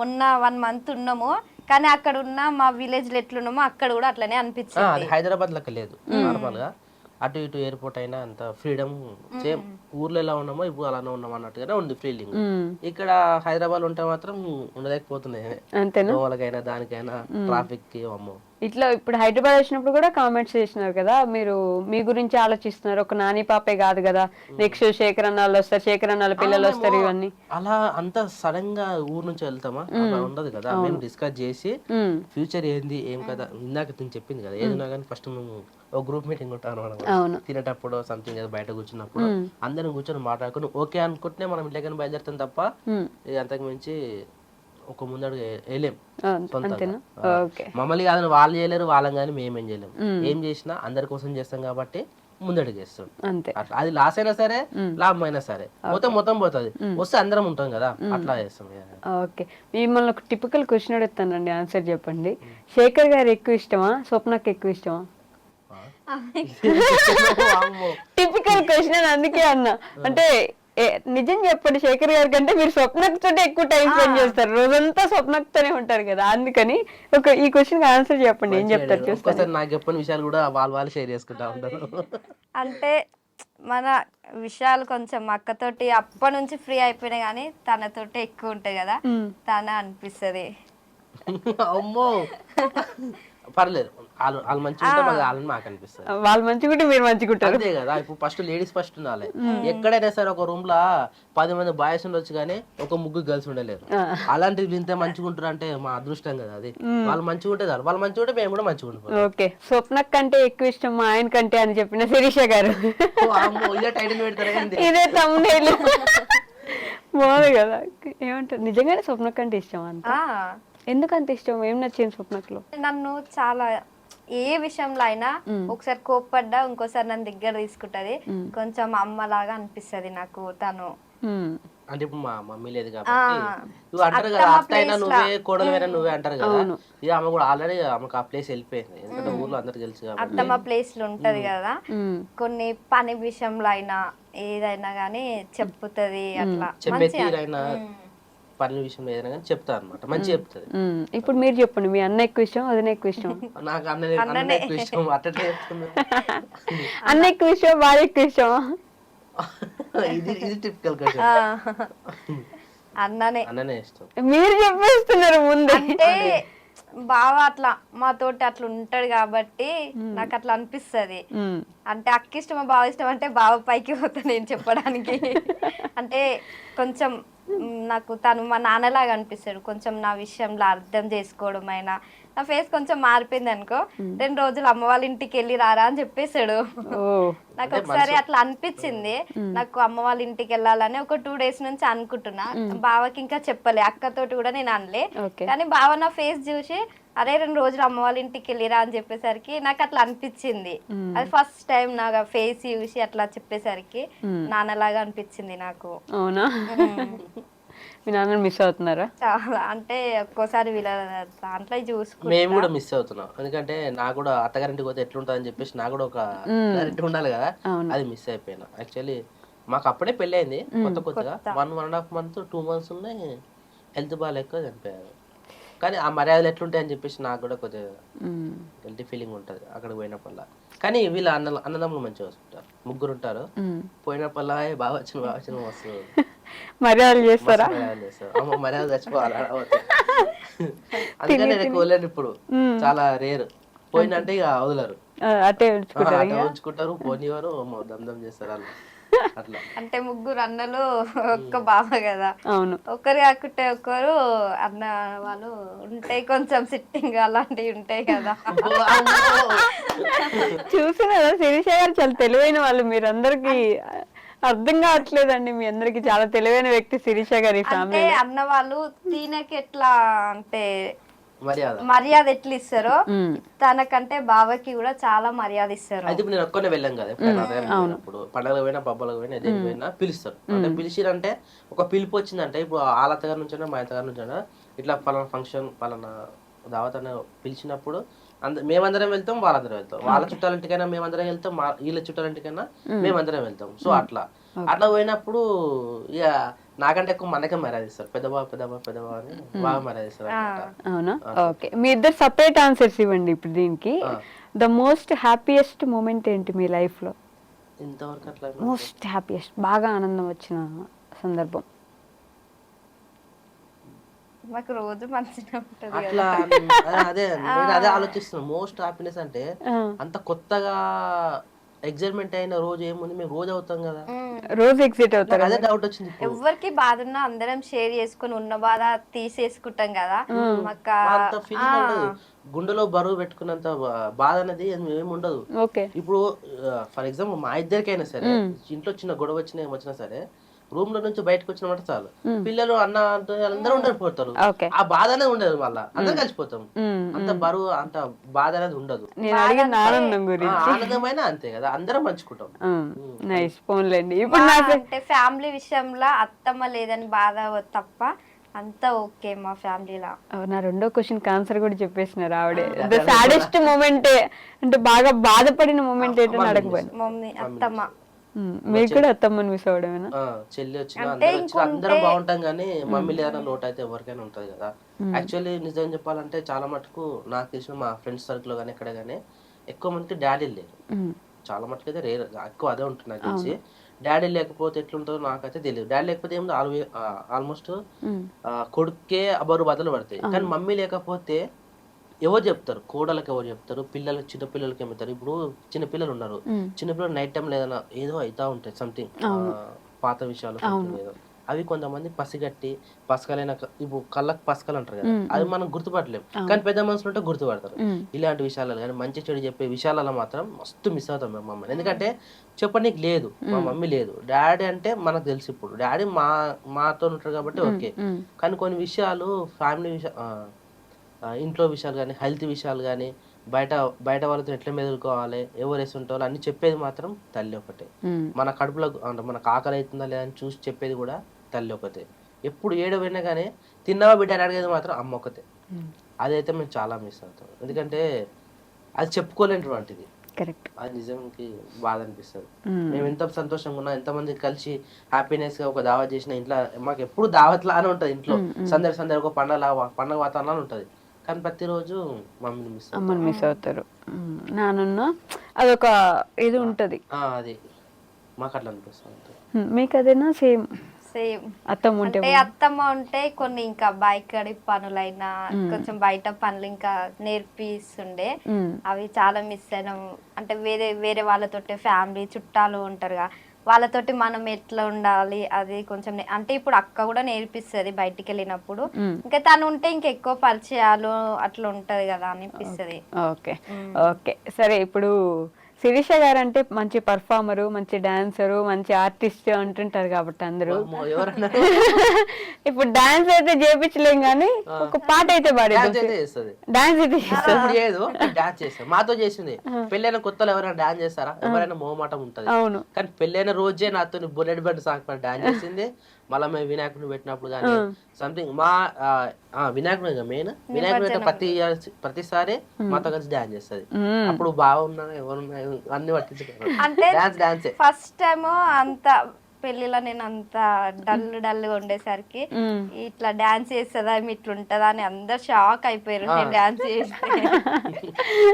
మొన్న 1 month ఉన్నాము, కానీ అక్కడ ఉన్న మా విలేజ్ లో ఎట్లున్నామో అక్కడ కూడా అట్లనే అనిపించింది. అది హైదరాబాద్ లెక్క లేదు. నార్మల్ గా అటు ఇటు ఎయిర్పోర్ట్ అయినా అంత ఫ్రీడమ్ సేమ్ ఊర్లో ఎలా ఉన్నామో ఇప్పుడు అలానే ఉన్నాం అన్నట్టుగానే ఉంది ఫీలింగ్. ఇక్కడ హైదరాబాద్ ఉంటే మాత్రం ఉండలేకపోతున్నాయి. అంతేనా? దోమలకైనా దానికైనా ట్రాఫిక్ కి అమ్మో. ఇట్లా ఇప్పుడు హైదరాబాద్ వచ్చినప్పుడు కూడా కామెంట్స్ చేసినారు కదా, మీరు మీ గురించి ఆలోచిస్తున్నారు, ఒక నాని పాపే కాదు కదా, నెక్స్ట్ శేఖర్ అన్న వాళ్ళు వస్తారు, శేఖర్ అన్న వాళ్ళ పిల్లలు వస్తారు, ఇవన్నీ. అలా అంత సడన్ గా ఊరు నుంచి వెళ్తామా అలా ఉండదు కదా. మేము డిస్కస్ చేసి ఫ్యూచర్ ఏంది ఏం కదా, ఇందాక నేను చెప్పింది కదా, ఏదైనా కానీ ఫస్ట్ మేము ఒక గ్రూప్ మీటింగ్ ఉంటాను మనం తినేటప్పుడు సంథింగ్ ఏదో బయట కూర్చున్నప్పుడు అందరం కూర్చొని మాట్లాడుకుని ఓకే అనుకుంటే మనం ఇంట్లోకి బయలుదేరుతాం తప్ప అంతకు మించి ఒక ముందడు వేయలేం. మమ్మల్ని కాదని వాళ్ళు చేయలేరు, వాళ్ళని కానీ మేమేం చేయలేము. ఏం చేసినా అందరి కోసం చేస్తాం కాబట్టి ముందడుగు చేస్తాం. అది లాస్ అయినా సరే లాభం అయినా సరే మొత్తం పోతుంది. వస్తే అందరం ఉంటాం కదా, అట్లా చేస్తాం. ఓకే, మిమ్మల్ని ఒక టిపికల్ క్వశ్చన్ అడుగుతానండి, ఆన్సర్ చెప్పండి. శేఖర్ గారు ఎక్కువ ఇష్టమా, స్వప్నకి ఎక్కువ ఇష్టమా? టిపికల్ క్వశ్చన్ అందుకే అన్నా. అంటే నిజం చెప్పండి, శేఖర్ గారి కంటే మీరు స్వప్నతో ఎక్కువ టైం స్పెండ్ చేస్తారు, రోజంతా స్వప్నతోనే ఉంటారు కదా, అందుకని ఈ క్వశ్చన్ ఆన్సర్ చెప్పండి. ఏం చెప్తారు చూస్తారు? నాకు చెప్పని విషయాలు కూడా వాళ్ళు షేర్ చేసుకుంటా ఉంటారు. అంటే మన విషయాలు కొంచెం అక్కతోటి అప్పటి నుంచి ఫ్రీ అయిపోయినా కానీ తనతోటి ఎక్కువ ఉంటాయి కదా, తన అనిపిస్తుంది. అమ్మో పర్లేదు, వాళ్ళు మంచిగా ఉంటే వాళ్ళని మాకు అనిపిస్తుంది. వాళ్ళు మంచిగా ఉంటే మీరు మంచిగా ఉంటారు, అంతే కదా. ఇప్పుడు ఫస్ట్ లేడీస్ ఫస్ట్ ఉండాలి. ఎక్కడైనా సరే ఒక రూమ్ లో 10 మంది బాయ్స్ ఉండొచ్చు కానీ ఒక 3 గర్ల్స్ ఉండలేరు. అలాంటివి ఇంత మంచిగా ఉంటారు అంటే మా అదృష్టం కదా అది. వాళ్ళు మంచిగా ఉంటే చాలు, వాళ్ళు మంచిగా ఉంటే మేము కూడా మంచిగా ఉంటాం. ఓకే, స్వప్న కంటే ఎక్కువ ఇష్టం మా ఆయన కంటే అని చెప్పిన శిరీష గారు ఇదే టైటిల్ పెడతారు, ఇదే తమ్ముడేలు బాగుంది కదా. ఏమంటారు, నిజంగానే స్వప్న కంటే ఇష్టం అంత? ఎందుకు అంత ఇష్టం, ఏం నచ్చింది స్వప్నలో? నన్ను చాలా ఏ విషయంలో అయినా ఒకసారి కోప్పడ్డా ఇంకోసారి నన్ను దగ్గర తీసుకుంటది. కొంచెం అమ్మలాగా అనిపిస్తది నాకు తను. అంటే ఇప్పుడు మా మమ్మీ లేదు కాబట్టి నువ్వు అంటారు కదా, అత్త అయినా నువ్వే కోడలైనా నువ్వే అంటారు కదా. ఇది ఆమె కూడా ఆల్రెడీ ఆమెకు ఆ ప్లేస్ వెళ్ళిపోయింది, ఎందుకంటే ఊర్లో అందరికి తెలుసు కాబట్టి. అత్తమ్మ ప్లేస్ లో ఉంటది కదా, కొన్ని పని విషయంలో అయినా ఏదైనా గానీ చెప్పుతది. అట్లా చెప్పే తీరైనా పనుల విషయంలో ఏదైనా కానీ చెప్తా అనమాట, మంచి చెప్తుంది. ఇప్పుడు మీరు చెప్పండి, మీ అన్న ఎక్కువ ఇష్టం, అదనే ఎక్కువ ఇష్టం? నాకు అన్న ఎక్కువ ఇష్టం. అట్టే చెప్తున్నా, అన్న ఎక్కువ ఇష్టం, భార్య ఎక్కువ ఇష్టం? ఇది టిపికల్ క్వశ్చన్. అన్ననే ఇష్టం. మీరు చెప్పేస్తున్నారు ముందు. అంటే బావ అట్లా మాతోటి అట్లా ఉంటాడు కాబట్టి నాకు అట్లా అనిపిస్తది. అంటే అక్క ఇష్టమా బావ ఇష్టం అంటే బావ పైకి పోతా నేను చెప్పడానికి. అంటే కొంచెం నాకు తను మా నాన్నలాగా అనిపిస్తాడు. కొంచెం నా విషయంలో అర్థం చేసుకోవడం అయినా, నా ఫేస్ కొంచెం మారిపోయింది అనుకో, 2 రోజులు అమ్మ వాళ్ళ ఇంటికి వెళ్ళి రారా అని చెప్పేశాడు. నాకు ఒకసారి అట్లా అనిపించింది, నాకు అమ్మ వాళ్ళ ఇంటికి వెళ్ళాలని ఒక 2 days నుంచి అనుకుంటున్నా. బావకి ఇంకా చెప్పలే, అక్కతోటి కూడా నేను అనలే. కానీ బావ నా ఫేస్ చూసి అరే 2 రోజులు అమ్మ వాళ్ళ ఇంటికి వెళ్ళిరా అని చెప్పేసరికి నాకు అట్లా అనిపించింది. అది ఫస్ట్ టైం నాకు ఫేస్ చూసి అట్లా చెప్పేసరికి నాన్నలాగా అనిపించింది నాకు. అవునా? మీ నాన్న మిస్ అవుతున్నారా? చాలా, అంటే ఒక్కోసారి వీళ్ళ దాంట్లో చూసుకుంటా మేము కూడా మిస్ అవుతున్నాం. ఎందుకంటే నాకు కూడా అత్తగారింటికి పోతే ఎట్లుంటుంది అని చెప్పేసి నాకు కూడా ఒక క్లారిటీ ఉండాలి కదా, అది మిస్ అయిపోయినా. యాక్చువల్లీ మాకు అప్పుడే పెళ్ళి అయింది కొత్తగా, 1.5 months 2 months ఉన్నాయి, హెల్త్ బాగాలేక చనిపోయారు. కానీ ఆ మర్యాదలు ఎట్లుంటాయి అని చెప్పేసి నాకు కూడా కొద్దిగా గిల్టీ ఫీలింగ్ ఉంటుంది అక్కడికి పోయినప్పుడల్లా. కానీ వీళ్ళ అన్నదమ్ములు మంచిగా వస్తుంటారు, 3 ఉంటారు. పోయినప్పుడల్లా బాగా వచ్చిన మస్తు మర్యాదలు చేస్తారా? మర్యాద చచ్చిపోవాలి. అందుకని నేను ఎక్కువ వెళ్ళాను ఇప్పుడు, చాలా రేర్. పోయినంటే ఇక వదలరు, అట్టే ఉంచుకుంటారు, పోనివారు, దమ్ చేస్తారు వాళ్ళు. అంటే 3 అన్నలు ఒక్క బావ కదా, ఒకరు కాకుంటే ఒకరు అన్న వాళ్ళు ఉంటాయి, కొంచెం సిట్టింగ్ అలాంటివి ఉంటాయి కదా. చూసినారా శిరీష గారు, చాలా తెలివైన వాళ్ళు. మీరందరికి అర్థం కావట్లేదండి, మీ అందరికి చాలా తెలివైన వ్యక్తి శిరీష గారి ఫ్యామిలీ. అన్న వాళ్ళు తినకి ఎట్లా అంటే మర్యాద ఎట్లా ఇస్తారో తనకంటే బావకి కూడా చాలా మర్యాద ఇస్తారు. అయితే నేను ఒక్కనే వెళ్ళాం కదా, ఇప్పుడు పండగలకు పోయినా పబ్బలకు పోయినా దేనికి పోయినా పిలుస్తారు. అంటే పిలిచిరంటే ఒక పిలుపు వచ్చిందంటే, ఇప్పుడు వాళ్ళ అత్తగారి నుంచైనా మా అత్తగారి నుంచైనా ఇట్లా పలానా ఫంక్షన్ పలానా దావత్ అనే పిలిచినప్పుడు మేమందరం వెళ్తాం, వాళ్ళందరం వెళ్తాం. వాళ్ళ చుట్టాలంటికైనా మేమందరం వెళ్తాం, వీళ్ళ చుట్టాలంటికైనా మేమందరం వెళ్తాం. సో అట్లా పోయినప్పుడు ఇక నాకంటే ఎక్కువ మనకే మర్యాద ఇస్తారు. పెద్దబా అని బాగా మర్యాద ఇస్తారు అన్నమాట. అవునా? ఓకే, మీ ఇద్దరు సపరేట్ ఆన్సర్స్ ఇవ్వండి ఇప్పుడు దీనికి. ద మోస్ట్ హ్యాపీయెస్ట్ మూమెంట్ ఏంటి మీ లైఫ్ లో? ఇంతవరకు అట్లా మోస్ట్ హ్యాపీయెస్ట్, బాగా ఆనందం వచ్చిన సందర్భం. మాకు రోజు మంచిగా ఉంటది అట్లా నేను అదే ఆలోచిస్తున్నాను. మోస్ట్ హ్యాపీనెస్ అంటే అంత కొత్తగా ఎగ్జైట్మెంట్ అయిన రోజు ఏముంది, మేము రోజు అవుతాం కదా, రోజు ఎగ్జిట్ అవుతారు. అదే డౌట్ వచ్చింది. ఎవరికి బాధ ఉన్నా అందరం షేర్ చేసుకుని ఉన్న బాధ తీసేసుకుంటాం కదా. మాకు అంత ఫీలింగ్ ఉండదు, గుండెలో బరువు పెట్టుకున్నంత బాధ అనేది ఏమి ఉండదు. ఇప్పుడు ఫర్ ఎగ్జాంపుల్ మా ఇద్దరికైనా సరే ఇంట్లో చిన్న గొడవ వచ్చినా సరే రూమ్ లో నుంచి బయటకు వచ్చినమాట చాలు, పిల్లలు అన్న అందరూ ఉండకపోతారు, ఆ బాధ అనేది ఉండదు, మళ్ళా అందరం కలిసిపోతాం. అంత బరువు అంత బాధ అనేది ఉండదు. ఆనందమైన అంతే కదా, అందరం పంచుకుంటాం. అంటే ఫ్యామిలీ విషయంలో అత్తమ్మ లేదని బాధ తప్ప అంతా ఓకే మా ఫ్యామిలీలో. నా రెండో క్వశ్చన్ ఆన్సర్ కూడా చెప్పేసినారు ఆవిడే. ద సాడెస్ట్ మూమెంట్ అంటే బాగా బాధపడిన మూమెంట్ ఏంటని అడగబోయాను. మమ్మీ అత్తమ్మ. మీకు కూడా అత్తమ్మని మిస్ అవడమేనా? చెల్లి వచ్చిన అందరం బాగుంటాం కానీ మమ్మీ లేదన్న లోటు అయితే ఎవరికైనా ఉంటది కదా. యాక్చువల్లీ నిజం చెప్పాలంటే చాలా మటుకు నాకు తెలిసిన మా ఫ్రెండ్స్ సర్కిల్ కానీ ఎక్కడ కానీ ఎక్కువ మందికి డాడీ లేరు. చాలా మటుకు అయితే రేర్, ఎక్కువ అదే ఉంటుంది నాకు తెలిసి. డాడీ లేకపోతే ఎట్లుంటుందో నాకైతే తెలియదు. డాడీ లేకపోతే ఏముంది, ఆల్మోస్ట్ కొడుకే బరువు బదులు పడతాయి. కానీ మమ్మీ లేకపోతే ఎవరు చెప్తారు, కోడలకు ఎవరు చెప్తారు, పిల్లలకి చిన్నపిల్లలకి ఏమవుతారు. ఇప్పుడు చిన్నపిల్లలు ఉన్నారు, చిన్నపిల్లలు నైట్ టైం ఏదైనా ఏదో అవుతా ఉంటాయి, సంథింగ్ పాత విషయాలు ఏదో, అవి కొంతమంది పసిగట్టి పసకలైన ఇప్పుడు కళ్ళకు పసకలు అంటారు కదా, అది మనం గుర్తుపట్టలేము. కానీ పెద్ద మనుషులు ఉంటే గుర్తుపడతారు. ఇలాంటి విషయాలు కానీ మంచి చెడు చెప్పే విషయాలలో మాత్రం మస్తు మిస్ అవుతాం మేము మమ్మల్ని. ఎందుకంటే చెప్పనీకి లేదు, మా మమ్మీ లేదు. డాడీ అంటే మనకు తెలుసు, ఇప్పుడు డాడీ మాతో ఉంటారు కాబట్టి ఓకే. కానీ కొన్ని విషయాలు ఫ్యామిలీ ఇంట్లో విషయాలు కానీ, హెల్త్ విషయాలు కానీ, బయట వాళ్ళతో ఎట్లా మెదులుకోవాలి, ఎవరు వేసుంటారో అన్ని చెప్పేది మాత్రం తల్లి ఒకటే. మన కడుపులో అంటే మనకు ఆకలి అవుతుందా లేదని చూసి చెప్పేది కూడా తల్లి ఒకతే. ఎప్పుడు ఏడవైనా కానీ తిన్నావా బిడ్డ అని అడిగేది మాత్రం అమ్మ ఒకతే. అదైతే మేము చాలా మిస్ అవుతాం, ఎందుకంటే అది చెప్పుకోలేనటువంటిది. అది నిజంకి బాధ అనిపిస్తుంది. మేము ఎంత సంతోషంగా ఉన్నా, ఎంతమంది కలిసి హ్యాపీనెస్ గా ఒక దావత్ చేసిన ఇంట్లో మాకు ఎప్పుడు దావత్ లానే ఉంటది. ఇంట్లో సందడి ఒక పండగ వాతావరణం ఉంటది. కానీ ప్రతిరోజు అమ్మని మిస్ అవుతారు. నాన్న అదొక ఇది ఉంటది, అది మాకు అట్లా అనిపిస్తుంది. మీకు అదేనా? సేమ్ అత్తమ్మ ఉంటే కొన్ని ఇంకా బైకడి పనులైనా కొంచెం బయట పనులు ఇంకా నేర్పిస్తుండే, అవి చాలా మిస్ అయినాం. అంటే వేరే వాళ్ళతోటి ఫ్యామిలీ చుట్టాలు ఉంటారుగా, వాళ్ళతోటి మనం ఎట్లా ఉండాలి అది కొంచెం అంటే ఇప్పుడు అక్క కూడా నేర్పిస్తుంది బయటికి వెళ్ళినప్పుడు. ఇంకా తను ఉంటే ఇంకెక్కువ పరిచయాలు అట్లా ఉంటది కదా అనిపిస్తుంది. ఓకే ఓకే సరే. ఇప్పుడు శిరీష గారు అంటే మంచి పర్ఫార్మరు, మంచి డాన్సరు, మంచి ఆర్టిస్ట్ అంటుంటారు కాబట్టి అందరూ. ఇప్పుడు డాన్స్ అయితే చేపించలేం కానీ ఒక పాట అయితే డాన్స్ అయితే చేస్తారు. మాతో చేసింది. పెళ్ళైన కొత్తలో ఎవరైనా డాన్స్ చేస్తారా? ఎవరైనా మోమాటం ఉంటది. అవును. కానీ పెళ్ళైన రోజే నాతో బుల్లెట్ బండి సాంగ్ పైన డాన్స్ చేసింది. మళ్ళీ మేము వినాయకుడిని పెట్టినప్పుడు కానీ సంథింగ్ మా వినాయకుడు మెయిన్ వినాయకుడు ప్రతిసారి మాతో కలిసి డాన్స్ చేస్తుంది. అప్పుడు బాగున్నా ఎవరున్నా అన్ని పట్టించుకోరు, అంటే డాన్స్. ఫస్ట్ టైం అంత పెళ్లిలో నేను అంత డల్గా ఉండేసరికి ఇట్లా డాన్స్ చేస్తుందా ఇట్లుంటదా అని అందరు షాక్ అయిపోయారు నేను డాన్స్ చేస్తే.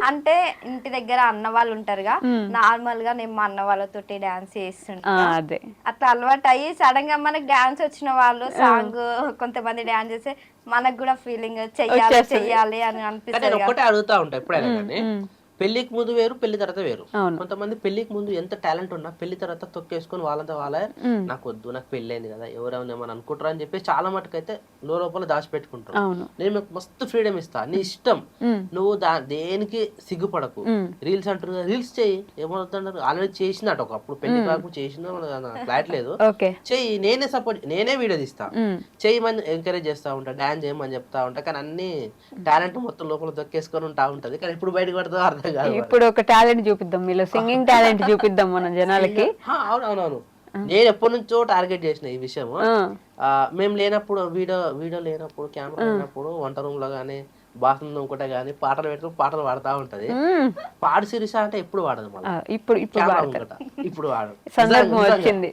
అంటే ఇంటి దగ్గర అన్న వాళ్ళు ఉంటారుగా, నార్మల్ గా నేను మా అన్న వాళ్ళతోటి డాన్స్ చేస్తుంటా. అట్లా అలవాటు అయ్యి సడన్ గా మనకి డాన్స్ వచ్చిన వాళ్ళు సాంగ్ కొంతమంది డాన్స్ చేస్తే మనకు కూడా ఫీలింగ్ చెయ్యాలి అని అనిపిస్తుంది. ఒకటే అడుగుతా ఉంటా ఎప్పుడైనా కానీ, పెళ్లికి ముందు వేరు, పెళ్లి తర్వాత వేరు. కొంతమంది పెళ్లికి ముందు ఎంత టాలెంట్ ఉన్నా పెళ్లి తర్వాత తొక్కేసుకొని వాళ్ళంతా వాళ్ళే నాకు వద్దు, నాకు పెళ్లి అయింది కదా, ఎవరైనా ఏమని అనుకుంటారు అని చెప్పి చాలా మటుకు అయితే లోపల దాచిపెట్టుకుంటారు. నేను మీకు మస్తు ఫ్రీడమ్ ఇస్తా, నీ ఇష్టం, నువ్వు దేనికి సిగ్గుపడకు. రీల్స్ అంటారు, రీల్స్ చెయ్యి, ఏమవుతున్నారు ఆల్రెడీ చేసినట్టు ఒకప్పుడు పెళ్లి కాకుండా చేసిందో ఫ్లాట్ లేదు, చెయ్యి, నేనే సపోర్ట్, నేనే వీడియో తీస్తా, చెయ్యమని ఎంకరేజ్ చేస్తా ఉంటా, డాన్స్ చేయమని చెప్తా ఉంటా. కానీ అన్ని టాలెంట్ మొత్తం లోపల తొక్కేసుకొని ఉంటా ఉంటది. కానీ ఇప్పుడు బయటకు పడుతుందో అర్థం. ఇప్పుడు ఒక టాలెంట్ చూపిద్దాం, మీలో సింగింగ్ టాలెంట్ చూపిద్దాం మన జనాలకి. అవునవునవును, నేను ఎప్పటి నుంచో టార్గెట్ చేసిన ఈ విషయం. మేము లేనప్పుడు వీడియో లేనప్పుడు, కెమెరా లేనప్పుడు వంట రూమ్ లో గానీ బాత్రూమ్ ఒకటే కానీ పాటలు పెట్టుకుని పాటలు పాడుతూ ఉంటది. పాడు శిరీష అంటే ఎప్పుడు వాడదు మళ్ళీ, ఇప్పుడు కెమెరా పాడతారు. ముంగట ఇప్పుడు వాడదు. సందర్భం వచ్చింది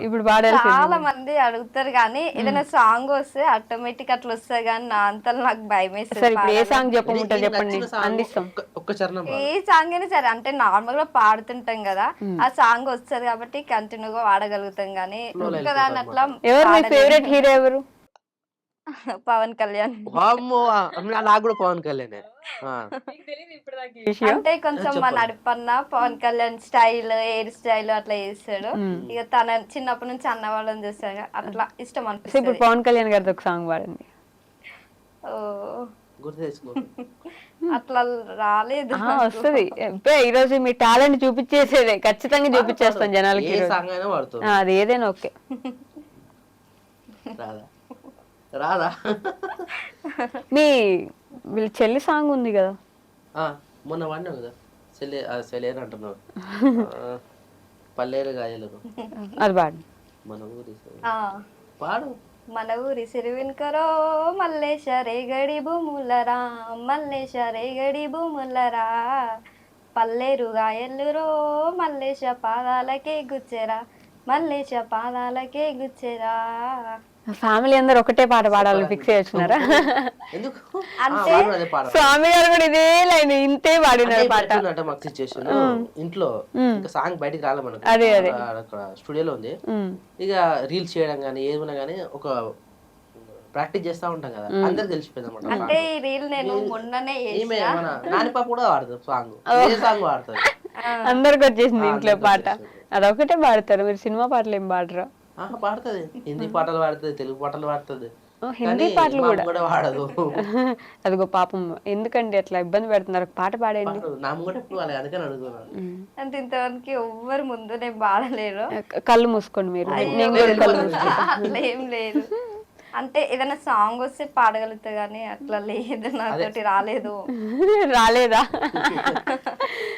ఇప్పుడు పాడాల్సింది. చాలా మంది అడుగుతారు కానీ ఏదైనా సాంగ్ వస్తే ఆటోమేటిక్ అట్లా వస్తుంది కానీ నా అంతలో నాకు భయం సరే ఇప్పుడు ఏ వేస్తుంది. సాంగ్ చెప్పమంటారు చెప్పండి, అందిస్తాం. ఒక్క చరణం ఏ సాంగ్ అయినా సరే అంటే నార్మల్ గా పాడుతుంటాం కదా, ఆ సాంగ్ వస్తుంది కాబట్టి కంటిన్యూగా వాడగలుగుతాం కానీ ఒక్కదాన్ని అట్లా ఎవరు మీ ఫేవరెట్ హీరో ఎవరు? పవన్ కళ్యాణ్. వామ్మో, నాకు కూడా పవన్ కళ్యాణ్. అంటే కొంచెం మన నడిపన్న Pawan Kalyan style, hair style అట్లా చేస్తాడు. ఇక తన చిన్నప్పటి నుంచి అన్న వాళ్ళని చూస్తాడు అట్లా ఇష్టం ఇప్పుడు అనిపిస్తుంది. పవన్ కళ్యాణ్ గారితో ఒక సాంగ్ పాడండి. ఓ గుర్తు తెచ్చుకో. అట్లా రాలేదు. వస్తుంది ఈ రోజు మీ టాలెంట్ చూపించేసేదే, ఖచ్చితంగా చూపించేస్తాం జనాలకి. ఏ సాంగ్ అయినా వాడుతుంది. అది ఏదైనా ఓకే. రాదా రాదా మీ వీళ్ళ చెల్లి సాంగ్ ఉంది కదా, మొన్న వాడినావు కదా సెలేరు అంటున్నావు. పల్లేరు గాయలు అది పాడండి. మన ఊరి ఆ, పాడు. మన ఊరి సిరివిన్కరో మల్లేశ రేగడి భూములరా, మల్లేశ రేగడి భూములరా, పల్లేరుగా ఎల్లురో మల్లేశ పాదాలకే గుచ్చెరా, మల్లేశ పాదాలకే గుచ్చెరా. ఫ్యామిలీ అందరు ఒకటే పాట పాడాలని ఫిక్స్ చేస్తున్నారా? ఎందుకు అంటే అదే పాడ. స్వామి గారు కూడా ఇదే లైన్ ఇంతే పాడినారు పాట. అంటే మాకు సిచ్యువేషన్ ఇంట్లో ఇంకా సాంగ్ బయటికి రాలే మనకు, అదే అదే అక్కడ స్టూడియోలో ఉంది. ఇక రీల్స్ చేయడం కానీ ఏదైనా కానీ ఒక ప్రాక్టీస్ చేస్తా ఉంటాం కదా, అందరికి తెలిసిపోయింది అనమాట. అంటే ఈ రీల్ నేను మొన్ననే ఈమె మన నాని పాప కూడా వాడుతుంది సాంగ్, ఏ సాంగ్ వాడుతుంది. అందరికి వచ్చేసింది ఇంట్లో పాట, అదొకటే పాడతారు. మీరు సినిమా పాటలు ఏం పాడరా? పాడుతుంది, హిందీ పాటలు పాడుతుంది, తెలుగు పాటలు పాడుతుంది, హిందీ పాటలు కూడా వాడదు. అదిగో పాపం ఎందుకండి అట్లా ఇబ్బంది పెడుతున్నారు, పాట పాడండి. నా కూడా ఎప్పుడు వాళ్ళకి అందుకని అడుగుతున్నాను. అంటే ఇంతవరకు ఎవ్వరు ముందు నేను పాడలేరు. కళ్ళు మూసుకోండి మీరు, నేను కూడా కళ్ళు మూసుకోండి. అట్లా ఏం లేదు. అంటే ఏదైనా సాంగ్ వస్తే పాడగలుగుతా గానీ అట్లా లేదు, నాతోటి రాలేదు. రాలేదా?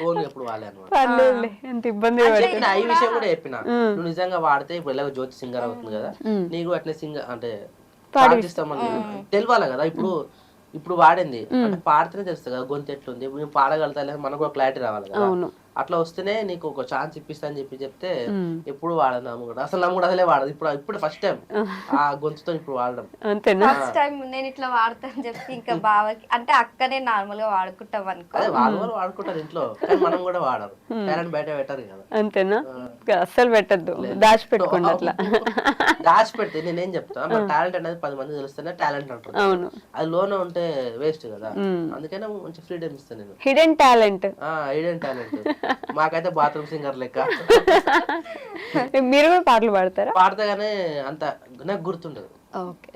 ఫోన్ ఎప్పుడు వాలే అనమాట. పర్లేదులే, ఎంత ఇబ్బంది చెప్పిన ఈ విషయం కూడా చెప్పిన, నువ్వు నిజంగా వాడితే ఇప్పుడు ఎలాగో జ్యోతి సింగర్ అవుతుంది కదా, నీకు అట్లే సింగర్ అంటే పాడిస్తామని తెలియాలి కదా. ఇప్పుడు వాడింది అంటే పాడితేనే తెలుస్తుంది కదా గొంతు ఎట్లుంది, ఇప్పుడు నేను పాడగలుగుతా లేదు, మనకు ఒక క్లారిటీ రావాలి కదా. అట్లా వస్తేనే నీకు ఒక ఛాన్స్ ఇప్పిస్తా అని చెప్తే ఎప్పుడు వాడదు నమ్ముడు, అసలు నమ్ముడు అసలే వాడదు. ఇప్పుడు ఫస్ట్ టైం ఆ గొంతుతో ఇప్పుడు వాడడం. అంతేనా? ఫస్ట్ టైం నేను ఇట్లా వాడతా అని చెప్పి ఇంకా బావకి అంటే అక్కనే నార్మల్ గా వాడుకుంటాం అనుకో. అదే వాళ్ళు వాడుకుంటారు ఇంట్లో, కానీ మనం కూడా వాడరు, టాలెంట్ బయట పెట్టరు కదా. అంతేనా? అస్సలు పెట్టద్దు, దాచి పెట్టుకోండి. అట్లా దాచి పెడితే నేనేం చెప్తా, మన టాలెంట్ అనేది 10 మంది తెలుస్తేనే టాలెంట్ అంటారు. అవును, అది లోన ఉంటే వేస్ట్ కదా, అందుకనే మంచి ఫ్రీడమ్ ఇస్తాను నేను. Hidden talent, hidden talent. మాకైతే బాత్రూమ్ సింగర్ లెక్క. మీరు కూడా పాటలు పాడతారా? పాడతా గానీ అంత నాకు గుర్తుండదు,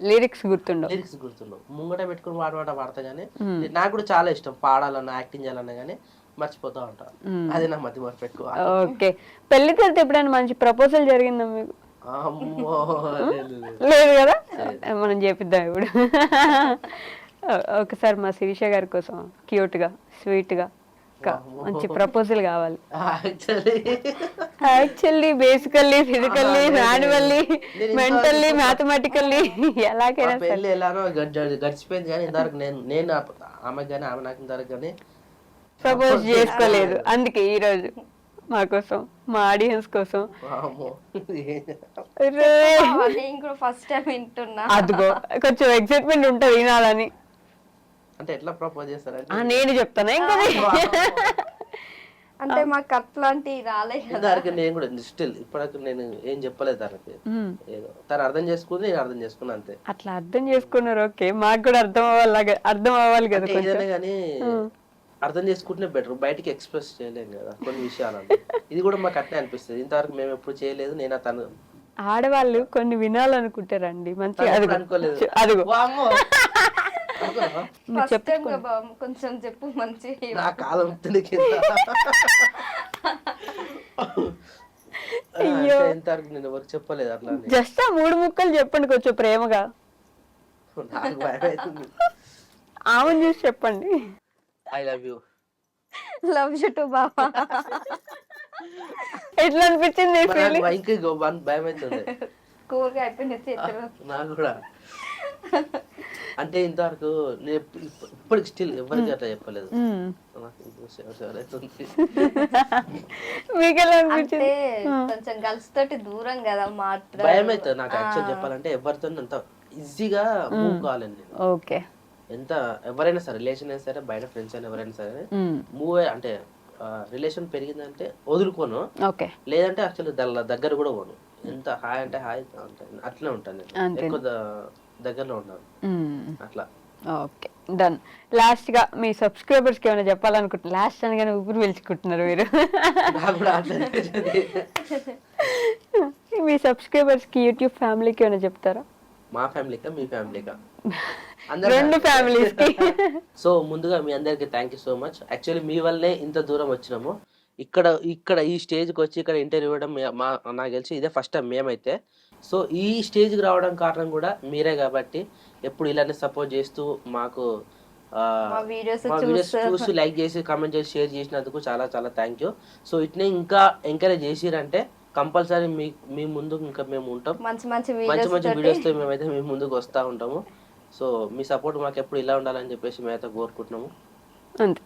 లిరిక్స్ గుర్తుండవు. ముంగట పెట్టుకుని పాడతా గానీ నాకు కూడా చాలా ఇష్టం పాడాలన్నా యాక్టింగ్ చేయాలన్నా గానీ మర్చిపోతా ఉంటా, అది నా మధ్య పెట్టుకోవాలి. ఓకే, పెళ్లి తర్వాత ఎప్పుడైనా మంచి ప్రపోజల్ జరిగిందా మీకు? లేదు కదా, మనం చేపిద్దాం ఇప్పుడు. ఒకసారి మా శిరీష గారి కోసం క్యూట్ గా స్వీట్ గా మంచి ప్రపోజల్ కావాలి. Actually basically physically manually mentally mathematically ఎలాగైనా పెళ్లి ఎలానో గడిచిపోయింది కానీ ఇంతవరకు నేను ఆమెకు కానీ ఆమె నాకు ఇంతవరకు కానీ ప్రపోజ్ చేసుకోలేదు. అందుకే ఈ రోజు మా కోసం, మా ఆడియన్స్ కోసం ఫస్ట్ టైం వింటున్నా, అదిగో కొంచెం ఎక్సైట్మెంట్ ఉంటది వినాలని. అంటే ఎట్లా ప్రపోజ్ చేస్తారంటే నేను చెప్తాను ఇంకా. అంటే మాకు అట్లాంటి రాలేదు దానికి నేను కూడా స్టిల్ ఇప్పటికి నేను ఏం చెప్పలేదు తనకి, ఏదో తను అర్థం చేసుకుంది, నేను అర్థం చేసుకున్నా అంతే. అట్లా అర్థం చేసుకున్నారు, ఓకే. మాకు కూడా అర్థం అవ్వాలి కదా ఏదైనా కానీ అర్థం చేసుకుంటేనే బెటర్, బయటికి ఎక్స్ప్రెస్ చేయలేం కదా కొన్ని విషయాలు. ఇది కూడా మాకు అట్నే అనిపిస్తుంది, ఇంతవరకు మేము ఎప్పుడు చేయలేదు. నేను తను ఆడవాళ్ళు కొన్ని వినాలనుకుంటారండి మంచిగా, అనుకోలేదు. అదిగో కొంచెం చెప్పు మంచి నా కాలం ఇంతవరకు నేను ఎవరికి చెప్పలేదు అట్లా. జస్ట్ 3 ముక్కలు చెప్పండి కొంచెం ప్రేమగా, నాకు భయం అవుతుంది. ఆమెను చూసి చెప్పండి. I love you. Love you too బాబా. ఎట్లా అనిపించింది? భయం అవుతుంది. కూరగా అయిపోయింది చేతులు నాకు కూడా. అంటే ఇంతవరకు నేను ఇప్పటికి స్టిల్ ఎవరికి అట్లా చెప్పలేదు. నాకు అవుతుంది. మీకు ఎలా అంటే అనిపించింది? కొంచెం గర్ల్స్ తోటి దూరం కదా మాత్రం భయం అవుతుంది నాకు యాక్చువల్ చెప్పాలంటే. ఎవరితో అంత ఈజీగా మూవ్ కావాలని నేను. ఓకే. ఎంత ఎవరైనా సరే రిలేషన్ అయినా సరే బయట ఫ్రెండ్స్ అయినా ఎవరైనా సరే మూవ్ అంటే రిలేషన్ పెరిగిందంటే వదులుకోను. ఓకే. లేదంటే యాక్చువల్లీ దగ్గర కూడా పోను. ఎంత హాయ్ అంటే హాయ్ అట్లనే ఉంటాను నేను. ఎక్కువ దగ్గరలో ఉన్నాను అట్లా. Okay, done. లాస్ట్ గా మీ సబ్స్క్రైబర్స్ కి ఏమైనా చెప్పాలనుకుంటున్నారు? లాస్ట్ అనగానే ఊపిరి పీల్చుకుంటున్నారు మీరు. నాకు కూడా అట్లనే అనిపించింది. మీ సబ్స్క్రైబర్స్ కి యూట్యూబ్ ఫ్యామిలీకి ఏమైనా చెప్తారా? మా ఫ్యామిలీకా మీ ఫ్యామిలీకా? రెండు ఫ్యామిలీస్ కి. సో ముందుగా మీ అందరికి thank you so much. Actually మీ వల్లే ఇంత దూరం వచ్చినాము. ఇక్కడ ఈ స్టేజ్కి వచ్చి ఇక్కడ ఇంటర్వ్యూ ఇవ్వడం నాకు తెలిసి ఇదే ఫస్ట్ టైం మేమైతే. సో ఈ స్టేజ్కి రావడం కారణం కూడా మీరే కాబట్టి ఎప్పుడు ఇలానే సపోర్ట్ చేస్తూ మాకు మా వీడియోస్ మా వీడియోస్ చూసి లైక్ చేసి కామెంట్ చేసి షేర్ చేసినందుకు చాలా చాలా థ్యాంక్ యూ. సో ఇట్నే ఇంకా ఎంకరేజ్ చేసిరంటే కంపల్సరీ మీ ముందు ఇంకా మేము ఉంటాం. మంచి మంచి మంచి వీడియోస్తో మేమైతే మీ ముందుకు వస్తూ ఉంటాము. సో మీ సపోర్ట్ మాకు ఎప్పుడు ఇలా ఉండాలని చెప్పేసి మేమైతే కోరుకుంటున్నాము. అంతే,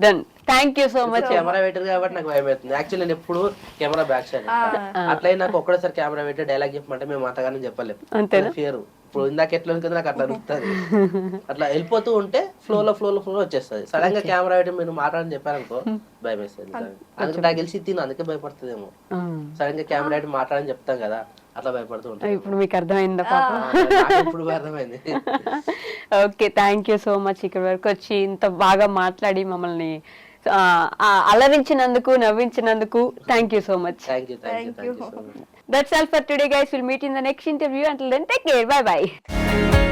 done. Thank you so much. Camera పెట్టారు కాబట్టి నాకు భయం అవుతుంది. యాక్చువల్లీ నేను ఎప్పుడు కెమెరా బ్యాక్ సైడ్ అట్లయి నాకు ఒక్కడేసారి కెమెరా పెట్టి డైలాగ్ చెప్పమంటే మేము అంతగానే చెప్పలేము. అంతేనా? ఫియర్ ఇప్పుడు ఇందాక ఎట్లా ఉంది కదా నాకు అట్లా అనిపిస్తుంది. అట్లా వెళ్ళిపోతూ ఉంటే ఫ్లో వచ్చేస్తుంది. సడన్ గా కెమెరా పెట్టి మీరు మాట్లాడని చెప్పారనుకో భయం వేస్తుంది. అందుకే నాకు తెలిసి తిను అందుకే భయపడుతుందేమో. సడన్ గా కెమెరా పెట్టి మాట్లాడని చెప్తాం కదా అట్లా భయపడుతూ ఉంటాం. ఇప్పుడు మీకు అర్థమైందా పాప? ఇప్పుడు అర్థమైంది. Okay, thank you so much. ఇక్కడ వరకు వచ్చి ఇంత బాగా మాట్లాడి మమ్మల్ని అలరించినందుకు, నవ్వించినందుకు thank you so much. Thank you so much. That's all for today, guys. We'll meet in the next interview. Until then, take care. Bye bye.